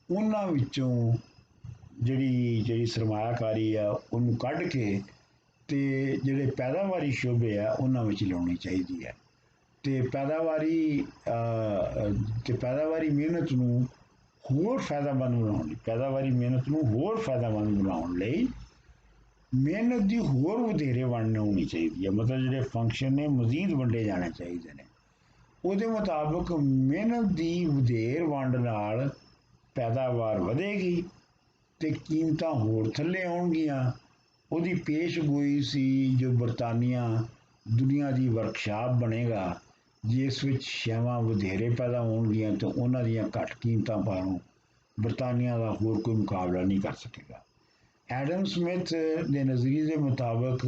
ਉਹਨਾਂ ਵਿੱਚੋਂ ਜਿਹੜੀ ਸਰਮਾਇਆਕਾਰੀ ਆ ਉਹਨੂੰ ਕੱਢ ਕੇ ਤੇ ਜਿਹੜੇ ਪੈਦਾਵਾਰੀ ਸ਼ੋਬੇ ਆ ਉਹਨਾਂ ਵਿੱਚ ਲਾਉਣੀ ਚਾਹੀਦੀ ਹੈ। ਤੇ ਪੈਦਾਵਾਰੀ ਮਿਹਨਤ ਨੂੰ ਹੋਰ ਫਾਇਦਾਮੰਦ ਬਣਾਉਣ ਲਈ ਮਿਹਨਤ ਦੀ ਹੋਰ ਵਧੇਰੇ ਵੰਡ ਹੋਣੀ ਚਾਹੀਦੀ ਹੈ। ਮਤਲਬ ਜਿਹੜੇ ਫੰਕਸ਼ਨ ਨੇ ਮਜ਼ੀਦ ਵੰਡੇ ਜਾਣੇ ਚਾਹੀਦੇ ਨੇ। ਉਹਦੇ ਮੁਤਾਬਕ ਮਿਹਨਤ ਦੀ ਵਧੇਰ ਵੰਡ ਨਾਲ ਪੈਦਾਵਾਰ ਵਧੇਗੀ ਤੇ ਕੀਮਤਾਂ ਹੋਰ ਥੱਲੇ ਆਉਣਗੀਆਂ। ਉਹਦੀ ਪੇਸ਼ਗੋਈ ਸੀ ਜੋ ਬਰਤਾਨੀਆ ਦੁਨੀਆ ਦੀ ਵਰਕਸ਼ਾਪ ਬਣੇਗਾ, ਜਿਸ ਵਿੱਚ ਸ਼ੈਵਾਂ ਵਧੇਰੇ ਪੈਦਾ ਹੋਣਗੀਆਂ ਤੇ ਉਹਨਾਂ ਦੀਆਂ ਘੱਟ ਕੀਮਤਾਂ ਪਾਰੋਂ ਬਰਤਾਨੀਆ ਦਾ ਹੋਰ ਕੋਈ ਮੁਕਾਬਲਾ ਨਹੀਂ ਕਰ ਸਕੇਗਾ। ਐਡਮ ਸਮਿਥ ਦੇ ਨਜ਼ਰੀਏ ਦੇ ਮੁਤਾਬਕ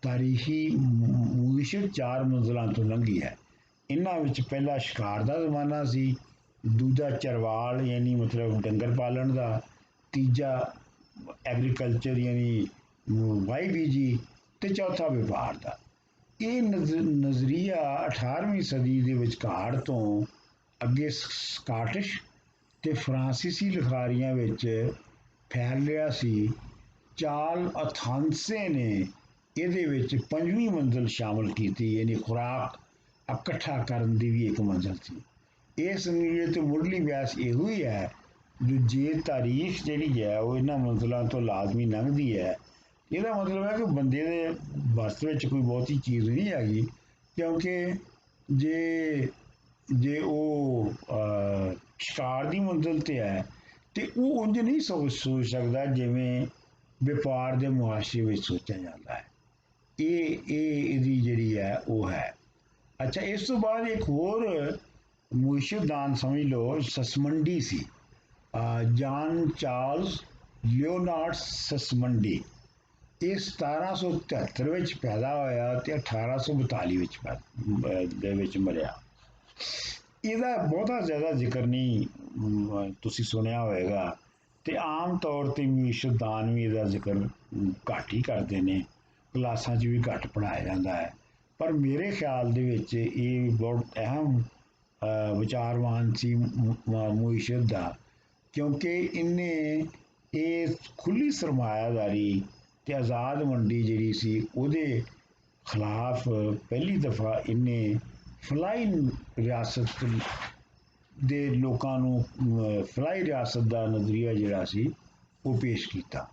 ਤਾਰੀਖੀ ਮੁਇਸ਼ਤ 4 ਮੰਜ਼ਲਾਂ ਤੋਂ ਲੰਘੀ ਹੈ। ਇਹਨਾਂ ਵਿੱਚ ਪਹਿਲਾ ਸ਼ਿਕਾਰ ਦਾ ਜ਼ਮਾਨਾ ਸੀ, ਦੂਜਾ ਚਰਵਾਲ ਯਾਨੀ ਮਤਲਬ ਡੰਗਰ ਪਾਲਣ ਦਾ, ਤੀਜਾ ਐਗਰੀਕਲਚਰ ਯਾਨੀ ਵਾਈ ਬੀਜੀ, ਤੇ ਚੌਥਾ ਵਪਾਰ ਦਾ। ਇਹ ਨਜ਼ਰੀਆ 18ਵੀਂ ਸਦੀ ਦੇ ਵਿਚਕਾਰ ਤੋਂ ਅੱਗੇ ਸਕਾਟਿਸ਼ ਤੇ ਫਰਾਂਸੀਸੀ ਲਿਖਾਰੀਆਂ ਵਿੱਚ ਫੈਲ ਰਿਹਾ ਸੀ। ਚਾਰਲ ਅਥਾਨਸੇ ਨੇ ਇਹਦੇ ਵਿੱਚ 5ਵੀਂ ਮੰਜ਼ਿਲ ਸ਼ਾਮਲ ਕੀਤੀ, ਯਾਨੀ ਖੁਰਾਕ ਇਕੱਠਾ ਕਰਨ ਦੀ ਵੀ ਇੱਕ ਮੰਜ਼ਿਲ ਸੀ। ਇਸ ਨਜ਼ਰੀਏ ਤੇ ਮੁੱਢਲੀ ਬਿਆਸ ਇਹੋ ਹੀ ਹੈ ਜੋ ਜੇ ਤਾਰੀਖ ਜਿਹੜੀ ਹੈ ਉਹ ਇਹਨਾਂ ਮੰਜ਼ਿਲਾਂ ਤੋਂ ਲਾਜ਼ਮੀ ਲੰਘਦੀ ਹੈ, ਇਹਦਾ ਮਤਲਬ ਹੈ ਕਿ ਬੰਦੇ ਦੇ ਵਸ ਵਿੱਚ ਕੋਈ ਬਹੁਤੀ ਚੀਜ਼ ਨਹੀਂ ਹੈਗੀ, ਕਿਉਂਕਿ ਜੇ ਉਹ ਸ਼ਿਕਾਰ ਦੀ ਮੰਜ਼ਿਲ ਤੇ ਹੈ ਤੇ ਉਹ ਉਂਝ ਨਹੀਂ ਸੋਚ ਸਕਦਾ ਜਿਵੇਂ ਵਪਾਰ ਦੇ ਮੁਆਸ਼ਰੇ ਵਿੱਚ ਸੋਚਿਆ ਜਾਂਦਾ ਹੈ। ਇਹਦੀ ਜਿਹੜੀ ਹੈ ਉਹ ਹੈ। ਅੱਛਾ, ਇਸ ਤੋਂ ਬਾਅਦ ਇੱਕ ਹੋਰ ਮੁਇਸ਼ਦਾਨ ਸਮਝ ਲਓ ਸਸਮੰਡੀ ਸੀ, ਜਾਨ ਚਾਰਲਸ ਲਿਓਨਾਰਡ ਸਸਮੰਡੀ। ਇਹ 1773 ਵਿੱਚ ਪੈਦਾ ਹੋਇਆ ਤੇ 1842 ਵਿੱਚ ਦੇ ਵਿੱਚ ਮਰਿਆ। ਇਹਦਾ ਬਹੁਤਾ ਜ਼ਿਆਦਾ ਜ਼ਿਕਰ ਨਹੀਂ ਤੁਸੀਂ ਸੁਣਿਆ ਹੋਵੇਗਾ। ਤੇ ਆਮ ਤੌਰ ਤੇ ਮੀਸ਼ਦਾਨ ਵੀ ਇਹਦਾ ਜ਼ਿਕਰ ਘੱਟ ਹੀ ਕਰਦੇ ਨੇ, ਕਲਾਸਾਂ 'ਚ ਵੀ ਘੱਟ ਪੜ੍ਹਾਇਆ ਜਾਂਦਾ ਹੈ। ਪਰ ਮੇਰੇ ਖਿਆਲ ਦੇ ਵਿੱਚ ਇਹ ਬਹੁਤ ਅਹਿਮ ਵਿਚਾਰਵਾਨ ਸੀ ਮੁਈਸ਼ਦ ਦਾ, ਕਿਉਂਕਿ ਇਹਨੇ ਇਹ ਖੁੱਲੀ ਸਰਮਾਇਆਦਾਰੀ ਤੇ ਆਜ਼ਾਦ ਮੰਡੀ ਜਿਹੜੀ ਸੀ ਉਹਦੇ ਖਿਲਾਫ ਪਹਿਲੀ ਦਫਾ ਇਹਨੇ ਫਲਾਈ ਰਿਆਸਤ ਦੇ ਲੋਕਾਂ ਨੂੰ ਫਲਾਈ ਰਿਆਸਤ ਦਾ ਨਜ਼ਰੀਆ ਜਿਹੜਾ ਸੀ ਉਹ ਪੇਸ਼ ਕੀਤਾ।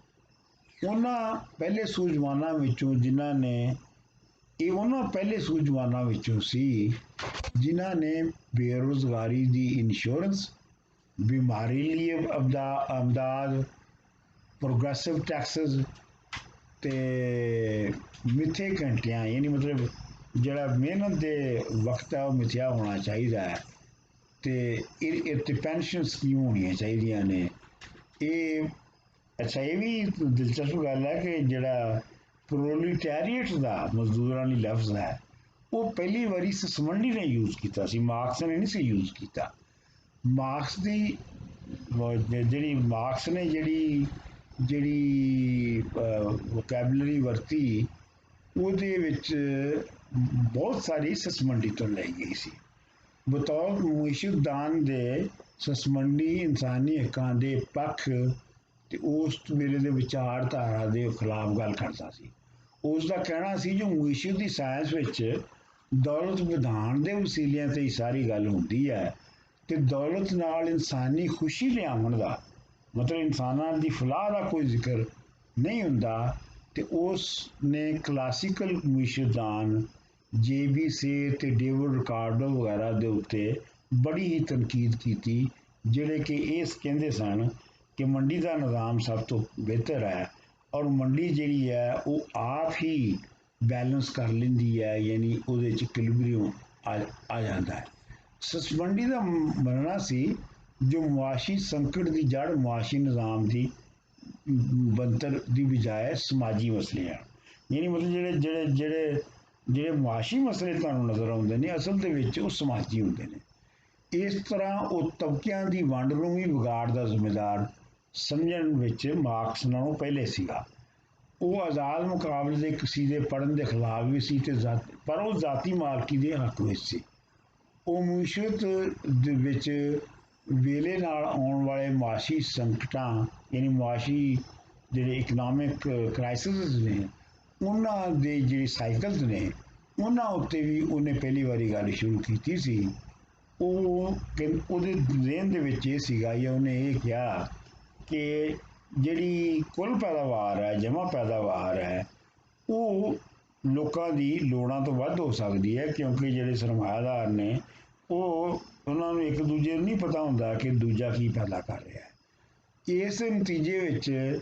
ਉਹਨਾਂ ਪਹਿਲੇ ਸੂਝਵਾਨਾਂ ਵਿੱਚੋਂ ਜਿਨ੍ਹਾਂ ਨੇ ਇਹ ਉਹਨਾਂ ਪਹਿਲੇ ਸੂਝਵਾਨਾਂ ਵਿੱਚੋਂ ਸੀ ਜਿਨ੍ਹਾਂ ਨੇ ਬੇਰੁਜ਼ਗਾਰੀ ਦੀ ਇੰਸ਼ੋਰੈਂਸ, ਬਿਮਾਰੀ ਲਈ ਅਮਦਾਦ, ਪ੍ਰੋਗਰੈਸਿਵ ਟੈਕਸਸ ਤੇ ਮਿੱਥੇ ਘੰਟਿਆਂ ਯਾਨੀ ਮਤਲਬ ਜਿਹੜਾ ਮਿਹਨਤ ਦੇ ਵਕਤ ਹੈ ਉਹ ਮਿਥਿਆ ਹੋਣਾ ਚਾਹੀਦਾ ਹੈ ਤੇ ਇਹ ਤੇ ਪੈਨਸ਼ਨ ਸਕੀਮ ਹੋਣੀਆਂ ਚਾਹੀਦੀਆਂ ਨੇ। ਇਹ ਅੱਛਾ, ਇਹ ਵੀ ਦਿਲਚਸਪ ਗੱਲ ਹੈ ਕਿ ਜਿਹੜਾ ਪ੍ਰੋਲੀਟੈਰੀਏਟ ਦਾ ਮਜ਼ਦੂਰਾਂ ਲਈ ਲਫ਼ਜ਼ ਹੈ ਉਹ ਪਹਿਲੀ ਵਾਰੀ ਸਸਮੰਡੀ ਨੇ ਯੂਜ਼ ਕੀਤਾ ਸੀ, ਮਾਰਕਸ ਨੇ ਨਹੀਂ ਸੀ ਯੂਜ਼ ਕੀਤਾ। ਮਾਰਕਸ ਦੀ ਜਿਹੜੀ ਮਾਰਕਸ ਨੇ ਜਿਹੜੀ ਜਿਹੜੀ ਵੋਕੈਬਲਰੀ ਵਰਤੀ ਉਹਦੇ ਵਿੱਚ ਬਹੁਤ ਸਾਰੀ ਸਸਮੰਡੀ ਤੋਂ ਲਈ ਗਈ ਸੀ। ਬਤੌਰ ਮੁਈਸ਼ਦਾਨ ਦੇ ਸਸਮੰਡੀ ਇਨਸਾਨੀ ਹੱਕਾਂ ਦੇ ਪੱਖ ਤੇ ਉਸ ਵੇਲੇ ਦੇ ਵਿਚਾਰਧਾਰਾ ਦੇ ਖਿਲਾਫ ਗੱਲ ਕਰਦਾ ਸੀ। ਉਸ ਦਾ ਕਹਿਣਾ ਸੀ ਜੋ ਮੁਈਸ਼ਦ ਦੀ ਸਾਇੰਸ ਵਿੱਚ ਦੌਲਤ ਵਧਾਉਣ ਦੇ ਵਸੀਲਿਆਂ ਤੇ ਹੀ ਸਾਰੀ ਗੱਲ ਹੁੰਦੀ ਹੈ ਤੇ ਦੌਲਤ ਨਾਲ ਇਨਸਾਨੀ ਖੁਸ਼ੀ ਲਿਆਉਣ ਦਾ ਮਤਲਬ ਇਨਸਾਨਾਂ ਦੀ ਫਲਾਹ ਦਾ ਕੋਈ ਜ਼ਿਕਰ ਨਹੀਂ ਹੁੰਦਾ। ਤੇ ਉਸ ਨੇ ਕਲਾਸੀਕਲ ਮੁਈਸ਼ਦਾਨ JB ਸੇ ਤੇ ਡੇਵਿਡ ਰਿਕਾਰਡੋ ਵਗੈਰਾ ਦੇ ਉੱਤੇ ਬੜੀ ਹੀ ਤਨਕੀਦ ਕੀਤੀ, ਜਿਹੜੇ ਕਿ ਇਹ ਕਹਿੰਦੇ ਸਨ ਕਿ ਮੰਡੀ ਦਾ ਨਿਜ਼ਾਮ ਸਭ ਤੋਂ ਬਿਹਤਰ ਹੈ ਔਰ ਮੰਡੀ ਜਿਹੜੀ ਹੈ ਉਹ ਆਪ ਹੀ ਬੈਲੈਂਸ ਕਰ ਲੈਂਦੀ ਹੈ, ਯਾਨੀ ਉਹਦੇ 'ਚ ਇਕੁਇਲਿਬਰੀਅਮ ਆ ਜਾਂਦਾ ਹੈ। ਸਸਮੰਡੀ ਦਾ ਮੰਨਣਾ ਸੀ ਜੋ ਮੁਆਸ਼ੀ ਸੰਕਟ ਦੀ ਜੜ ਮੁਆਸ਼ੀ ਨਿਜ਼ਾਮ ਦੀ ਬਣਤਰ ਦੀ ਬਜਾਏ ਸਮਾਜੀ ਮਸਲੇ ਹਨ। ਯਾਨੀ ਮਤਲਬ ਜਿਹੜੇ ਮੁਆਸ਼ੀ ਮਸਲੇ ਤੁਹਾਨੂੰ ਨਜ਼ਰ ਆਉਂਦੇ ਨੇ ਅਸਲ ਦੇ ਵਿੱਚ ਉਹ ਸਮਾਜੀ ਹੁੰਦੇ ਨੇ। ਇਸ ਤਰ੍ਹਾਂ ਉਹ ਤਬਕਿਆਂ ਦੀ ਵੰਡ ਨੂੰ ਵੀ ਵਿਗਾੜ ਦਾ ਜ਼ਿੰਮੇਦਾਰ ਸਮਝਣ ਵਿੱਚ ਮਾਰਕਸ ਨਾਲੋਂ ਪਹਿਲੇ ਸੀਗਾ। ਉਹ ਆਜ਼ਾਦ ਮੁਕਾਬਲੇ ਦੇ ਕਸੀਦੇ ਪੜ੍ਹਨ ਦੇ ਖਿਲਾਫ ਵੀ ਸੀ ਤੇ ਪਰ ਉਹ ਜ਼ਾਤੀ ਮਾਲਕੀ ਦੇ ਹੱਕ ਵਿੱਚ ਸੀ। ਉਹ ਮੁਈਸ਼ਦ ਦੇ ਵਿੱਚ ਵੇਲੇ ਨਾਲ ਆਉਣ ਵਾਲੇ ਮੁਆਸ਼ੀ ਸੰਕਟਾਂ ਯਾਨੀ ਮੁਆਸ਼ੀ ਜਿਹੜੇ ਇਕਨੋਮਿਕ ਕ੍ਰਾਈਸਿਸ ਨੇ ਉਹਨਾਂ ਦੇ ਜਿਹੜੇ ਸਾਈਕਲਸ ਨੇ ਉਹਨਾਂ ਉੱਤੇ ਵੀ ਉਹਨੇ ਪਹਿਲੀ ਵਾਰੀ ਗੱਲ ਸ਼ੁਰੂ ਕੀਤੀ ਸੀ। ਉਹਦੇ ਜ਼ਿਹਨ ਦੇ ਵਿੱਚ ਇਹ ਸੀਗਾ ਜਾਂ ਉਹਨੇ ਇਹ ਕਿਹਾ ਕਿ ਜਿਹੜੀ ਕੁੱਲ ਪੈਦਾਵਾਰ ਹੈ, ਜਮ੍ਹਾਂ ਪੈਦਾਵਾਰ ਹੈ, ਉਹ ਲੋਕਾਂ ਦੀ ਲੋੜਾਂ ਤੋਂ ਵੱਧ ਹੋ ਸਕਦੀ ਹੈ ਕਿਉਂਕਿ ਜਿਹੜੇ ਸਰਮਾਇਆਦਾਰ ਨੇ ਉਹਨਾਂ ਨੂੰ ਇੱਕ ਦੂਜੇ ਨੂੰ ਨਹੀਂ ਪਤਾ ਹੁੰਦਾ ਕਿ ਦੂਜਾ ਕੀ ਪੈਦਾ ਕਰ ਰਿਹਾ ਹੈ। ਇਸ ਨਤੀਜੇ ਵਿੱਚ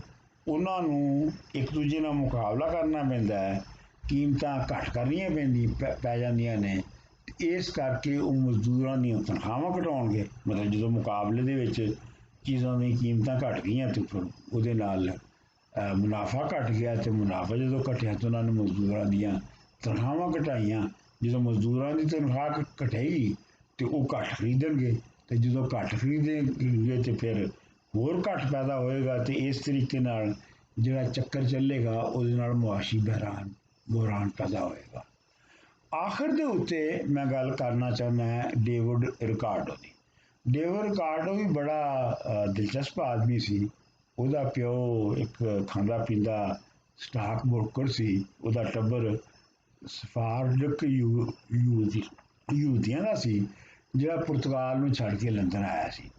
ਉਹਨਾਂ ਨੂੰ ਇੱਕ ਦੂਜੇ ਨਾਲ ਮੁਕਾਬਲਾ ਕਰਨਾ ਪੈਂਦਾ ਹੈ, ਕੀਮਤਾਂ ਘੱਟ ਕਰਨੀਆਂ ਪੈ ਜਾਂਦੀਆਂ ਨੇ। ਇਸ ਕਰਕੇ ਉਹ ਮਜ਼ਦੂਰਾਂ ਦੀਆਂ ਤਨਖਾਹਾਂ ਘਟਾਉਣਗੇ, ਮਤਲਬ ਜਦੋਂ ਮੁਕਾਬਲੇ ਦੇ ਵਿੱਚ ਚੀਜ਼ਾਂ ਦੀਆਂ ਕੀਮਤਾਂ ਘੱਟ ਗਈਆਂ ਤੇ ਫਿਰ ਉਹਦੇ ਨਾਲ ਮੁਨਾਫਾ ਘੱਟ ਗਿਆ ਤੇ ਮੁਨਾਫਾ ਜਦੋਂ ਘਟਿਆ ਤਾਂ ਉਹਨਾਂ ਨੇ ਮਜ਼ਦੂਰਾਂ ਦੀਆਂ ਤਨਖਾਹਾਂ ਘਟਾਈਆਂ। ਜਦੋਂ ਮਜ਼ਦੂਰਾਂ ਦੀ ਤਨਖਾਹ ਘਟੇਗੀ ਤੇ ਉਹ ਘੱਟ ਖਰੀਦਣਗੇ ਤੇ ਜਦੋਂ ਘੱਟ ਖਰੀਦਣਗੇ ਤੇ ਫਿਰ ਹੋਰ ਘੱਟ ਪੈਦਾ ਹੋਏਗਾ ਤੇ ਇਸ ਤਰੀਕੇ ਨਾਲ ਜਿਹੜਾ ਚੱਕਰ ਚੱਲੇਗਾ ਉਹਦੇ ਨਾਲ ਮੁਆਸ਼ੀ ਬੁਹਰਾਨ ਪੈਦਾ ਹੋਏਗਾ। ਆਖਰ ਦੇ ਉੱਤੇ ਮੈਂ ਗੱਲ ਕਰਨਾ ਚਾਹੁੰਦਾ ਹਾਂ ਡੇਵਿਡ ਰਿਕਾਰਡੋ ਦੀ। ਡੇਵਿਡ ਰਿਕਾਰਡੋ ਵੀ ਬੜਾ ਦਿਲਚਸਪ ਆਦਮੀ ਸੀ। ਉਹਦਾ ਪਿਓ ਇੱਕ ਖਾਂਦਾ ਪੀਂਦਾ ਸਟਾਕ ਬ੍ਰੋਕਰ ਸੀ। ਉਹਦਾ ਟੱਬਰ ਸਫਾਰਡਕ ਯਹੂਦੀਆਂ ਦਾ ਸੀ ਜਿਹੜਾ ਪੁਰਤਗਾਲ ਨੂੰ ਛੱਡ ਕੇ ਲੰਦਨ ਆਇਆ ਸੀ।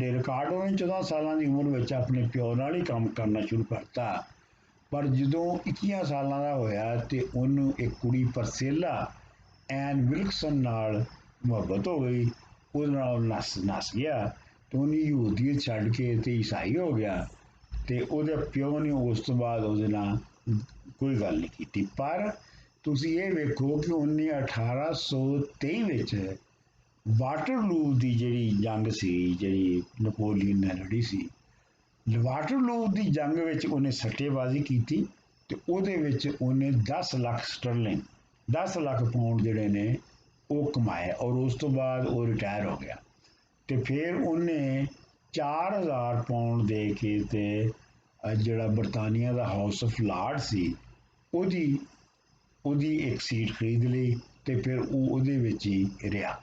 ਰਿਕਾਰਡੋ ਨੇ 14 ਸਾਲਾਂ ਦੀ ਉਮਰ ਵਿੱਚ ਆਪਣੇ ਪਿਓ ਨਾਲ ਹੀ ਕੰਮ ਕਰਨਾ ਸ਼ੁਰੂ ਕਰਤਾ, ਪਰ ਜਦੋਂ 21 ਸਾਲਾਂ ਦਾ ਹੋਇਆ ਤੇ ਉਹਨੂੰ ਇੱਕ ਕੁੜੀ ਪਰਸੇਲਾ ਐਨ ਵਿਲਕਸਨ ਨਾਲ ਮੁਹੱਬਤ ਹੋ ਗਈ। ਉਹਦੇ ਨਾਲ ਨੱਸ ਗਿਆ ਤੇ ਉਹਨੇ ਯਹੂਦੀਅਤ ਛੱਡ ਕੇ ਤੇ ਈਸਾਈ ਹੋ ਗਿਆ ਤੇ ਉਹਦੇ ਪਿਓ ਨੇ ਉਸ ਤੋਂ ਬਾਅਦ ਉਹਦੇ ਨਾਲ ਕੋਈ ਗੱਲ ਨਹੀਂ ਕੀਤੀ। ਪਰ ਤੁਸੀਂ ਇਹ ਵੇਖੋ ਕਿ ਉਹਨੇ 1823 ਵਿੱਚ ਵਾਟਰਲੂ ਦੀ ਜਿਹੜੀ ਜੰਗ ਸੀ, ਜਿਹੜੀ ਨਪੋਲੀਅਨ ਨੇ ਲੜੀ ਸੀ, ਵਾਟਰਲੂ ਦੀ ਜੰਗ ਵਿੱਚ ਉਹਨੇ ਸੱਟੇਬਾਜ਼ੀ ਕੀਤੀ ਤੇ ਉਹਦੇ ਵਿੱਚ ਉਹਨੇ 10 ਲੱਖ ਸਟਰਲਿੰਗ 10 ਲੱਖ ਪਾਉਂਡ ਜਿਹੜੇ ਨੇ ਉਹ ਕਮਾਏ ਔਰ ਉਸ ਤੋਂ ਬਾਅਦ ਉਹ ਰਿਟਾਇਰ ਹੋ ਗਿਆ। ਤੇ ਫਿਰ ਉਹਨੇ 4000 ਪਾਉਂਡ ਦੇ ਕੇ ਤੇ ਜਿਹੜਾ ਬਰਤਾਨੀਆ ਦਾ ਹਾਊਸ ਆਫ ਲਾਰਡ ਸੀ ਉਹਦੀ ਉਹਦੀ ਇੱਕ ਸੀਟ ਖਰੀਦ ਲਈ ਤੇ ਫਿਰ ਉਹ ਉਹਦੇ ਵਿੱਚ ਹੀ ਰਿਹਾ।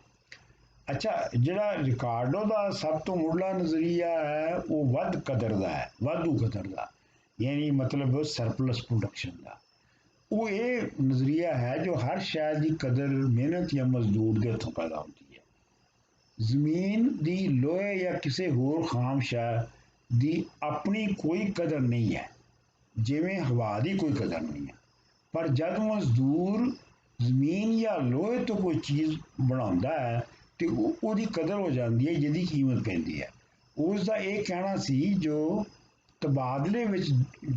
ਅੱਛਾ, ਜਿਹੜਾ ਰਿਕਾਰਡੋ ਦਾ ਸਭ ਤੋਂ ਮੁੱਢਲਾ ਨਜ਼ਰੀਆ ਹੈ ਉਹ ਵੱਧ ਕਦਰ ਦਾ ਹੈ, ਵਾਧੂ ਕਦਰ ਦਾ, ਯਾਨੀ ਮਤਲਬ ਸਰਪਲਸ ਪ੍ਰੋਡਕਸ਼ਨ ਦਾ। ਉਹ ਇਹ ਨਜ਼ਰੀਆ ਹੈ ਜੋ ਹਰ ਸ਼ੈ ਦੀ ਕਦਰ ਮਿਹਨਤ ਜਾਂ ਮਜ਼ਦੂਰ ਦੇ ਹੱਥੋਂ ਪੈਦਾ ਹੁੰਦੀ ਹੈ। ਜ਼ਮੀਨ ਦੀ, ਲੋਹੇ ਜਾਂ ਕਿਸੇ ਹੋਰ ਖਾਮ ਸ਼ੈ ਦੀ ਆਪਣੀ ਕੋਈ ਕਦਰ ਨਹੀਂ ਹੈ, ਜਿਵੇਂ ਹਵਾ ਦੀ ਕੋਈ ਕਦਰ ਨਹੀਂ ਹੈ। ਪਰ ਜਦ ਮਜ਼ਦੂਰ ਜ਼ਮੀਨ ਜਾਂ ਲੋਹੇ ਤੋਂ ਕੋਈ ਚੀਜ਼ ਬਣਾਉਂਦਾ ਹੈ ਤੇ ਉਹਦੀ ਕਦਰ ਹੋ ਜਾਂਦੀ ਹੈ, ਜਿਹਦੀ ਕੀਮਤ ਪੈਂਦੀ ਹੈ। ਉਸ ਦਾ ਇਹ ਕਹਿਣਾ ਸੀ ਜੋ ਤਬਾਦਲੇ ਵਿੱਚ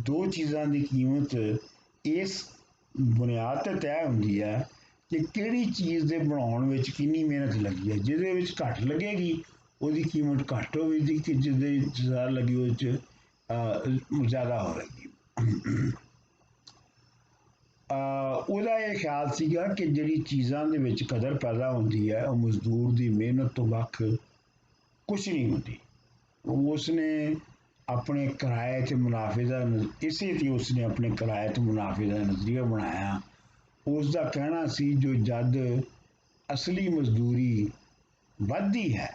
ਦੋ ਚੀਜ਼ਾਂ ਦੀ ਕੀਮਤ ਇਸ ਬੁਨਿਆਦ ਤੇ ਤੈਅ ਹੁੰਦੀ ਹੈ ਕਿ ਕਿਹੜੀ ਚੀਜ਼ ਦੇ ਬਣਾਉਣ ਵਿੱਚ ਕਿੰਨੀ ਮਿਹਨਤ ਲੱਗੀ ਹੈ। ਜਿਹਦੇ ਵਿੱਚ ਘੱਟ ਲੱਗੇਗੀ ਉਹਦੀ ਕੀਮਤ ਘੱਟ ਹੋਵੇਗੀ, ਕਿ ਜਿਹਦੇ ਜ਼ਿਆਦਾ ਲੱਗੀ ਉਹ 'ਚ ਜ਼ਿਆਦਾ ਹੋਵੇਗੀ। ਉਹਦਾ ਇਹ ਖਿਆਲ ਸੀਗਾ ਕਿ ਜਿਹੜੀ ਚੀਜ਼ਾਂ ਦੇ ਵਿੱਚ ਕਦਰ ਪੈਦਾ ਹੁੰਦੀ ਹੈ ਉਹ ਮਜ਼ਦੂਰ ਦੀ ਮਿਹਨਤ ਤੋਂ ਵੱਖ ਕੁਛ ਨਹੀਂ ਹੁੰਦੀ। ਉਸਨੇ ਆਪਣੇ ਕਿਰਾਏ ਤੇ ਮੁਨਾਫੇ ਦਾ ਇਸੇ ਤੇ ਉਸਨੇ ਆਪਣੇ ਕਿਰਾਏ ਤੇ ਮੁਨਾਫੇ ਦਾ ਨਜ਼ਰੀਆ ਬਣਾਇਆ। ਉਸ ਦਾ ਕਹਿਣਾ ਸੀ ਜੋ ਜਦ ਅਸਲੀ ਮਜ਼ਦੂਰੀ ਵੱਧਦੀ ਹੈ,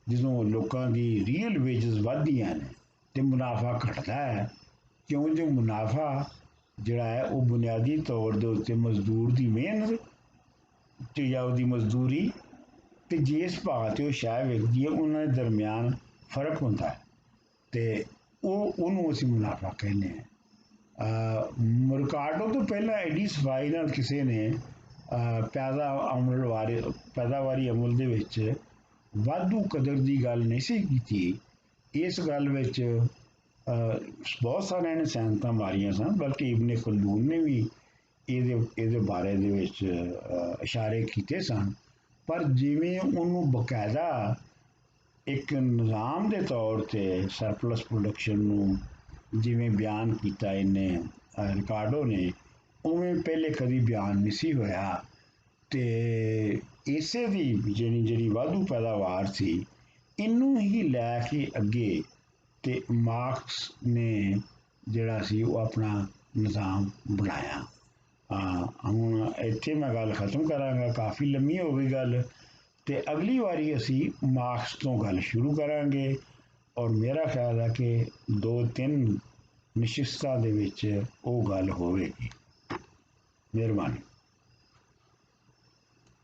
ਜਦੋਂ ਲੋਕਾਂ ਦੀ ਰੀਅਲ ਵੇਜਸ ਵੱਧਦੀਆਂ ਨੇ ਤੇ ਮੁਨਾਫਾ ਘਟਦਾ ਹੈ, ਕਿਉਂ ਜੋ ਮੁਨਾਫਾ ਜਿਹੜਾ ਹੈ ਉਹ ਬੁਨਿਆਦੀ ਤੌਰ ਦੇ ਉੱਤੇ ਮਜ਼ਦੂਰ ਦੀ ਮਿਹਨਤ ਤੇ ਜਾਂ ਉਹਦੀ ਮਜ਼ਦੂਰੀ ਤੇ ਜਿਸ ਭਾਅ ਤੇ ਉਹ ਸ਼ੈ ਵਿਕਦੀ ਹੈ ਉਹਨਾਂ ਦੇ ਦਰਮਿਆਨ ਫਰਕ ਹੁੰਦਾ ਹੈ ਤੇ ਉਹਨੂੰ ਅਸੀਂ ਮੁਨਾਫਾ ਕਹਿੰਦੇ ਹਾਂ। ਰਿਕਾਰਡੋ ਤੋਂ ਪਹਿਲਾਂ ਐਡੀ ਸਫਾਈ ਨਾਲ ਕਿਸੇ ਨੇ ਪੈਦਾਵਾਰੀ ਅਮਲ ਦੇ ਵਿੱਚ ਵਾਧੂ ਕਦਰ ਦੀ ਗੱਲ ਨਹੀਂ ਸੀ ਕੀਤੀ। ਇਸ ਗੱਲ ਵਿੱਚ ਬਹੁਤ ਸਾਰਿਆਂ ਨੇ ਸੈਨਤਾਂ ਮਾਰੀਆਂ ਸਨ, ਬਲਕਿ ਇਬਨ ਖਲਦੂਨ ਨੇ ਵੀ ਇਹਦੇ ਬਾਰੇ ਦੇ ਵਿੱਚ ਇਸ਼ਾਰੇ ਕੀਤੇ ਸਨ। ਪਰ ਜਿਵੇਂ ਉਹਨੂੰ ਬਕਾਇਦਾ ਇੱਕ ਨਿਜ਼ਾਮ ਦੇ ਤੌਰ ਤੇ ਸਰਪਲਸ ਪ੍ਰੋਡਕਸ਼ਨ ਨੂੰ ਜਿਵੇਂ ਬਿਆਨ ਕੀਤਾ ਇਹਨੇ ਰਿਕਾਰਡੋ ਨੇ, ਉਵੇਂ ਪਹਿਲੇ ਕਦੀ ਬਿਆਨ ਨਹੀਂ ਸੀ ਹੋਇਆ। ਤੇ ਇਸੇ ਦੀ ਜਿਹੜੀ ਵਾਧੂ ਪੈਦਾਵਾਰ ਸੀ, ਇਹਨੂੰ ਹੀ ਲੈ ਕੇ ਅੱਗੇ ਤੇ ਮਾਰਕਸ ਨੇ ਜਿਹੜਾ ਸੀ ਉਹ ਆਪਣਾ ਨਿਜ਼ਾਮ ਬਣਾਇਆ। ਹੁਣ ਇੱਥੇ ਮੈਂ ਗੱਲ ਖਤਮ ਕਰਾਂਗਾ, ਕਾਫੀ ਲੰਮੀ ਹੋ ਗਈ ਗੱਲ, ਤੇ ਅਗਲੀ ਵਾਰੀ ਅਸੀਂ ਮਾਰਕਸ ਤੋਂ ਗੱਲ ਸ਼ੁਰੂ ਕਰਾਂਗੇ ਔਰ ਮੇਰਾ ਖਿਆਲ ਹੈ ਕਿ 2-3 ਨਸ਼ਿਸਤਾਂ ਦੇ ਵਿੱਚ ਉਹ ਗੱਲ ਹੋਵੇਗੀ। ਮਿਹਰਬਾਨੀ।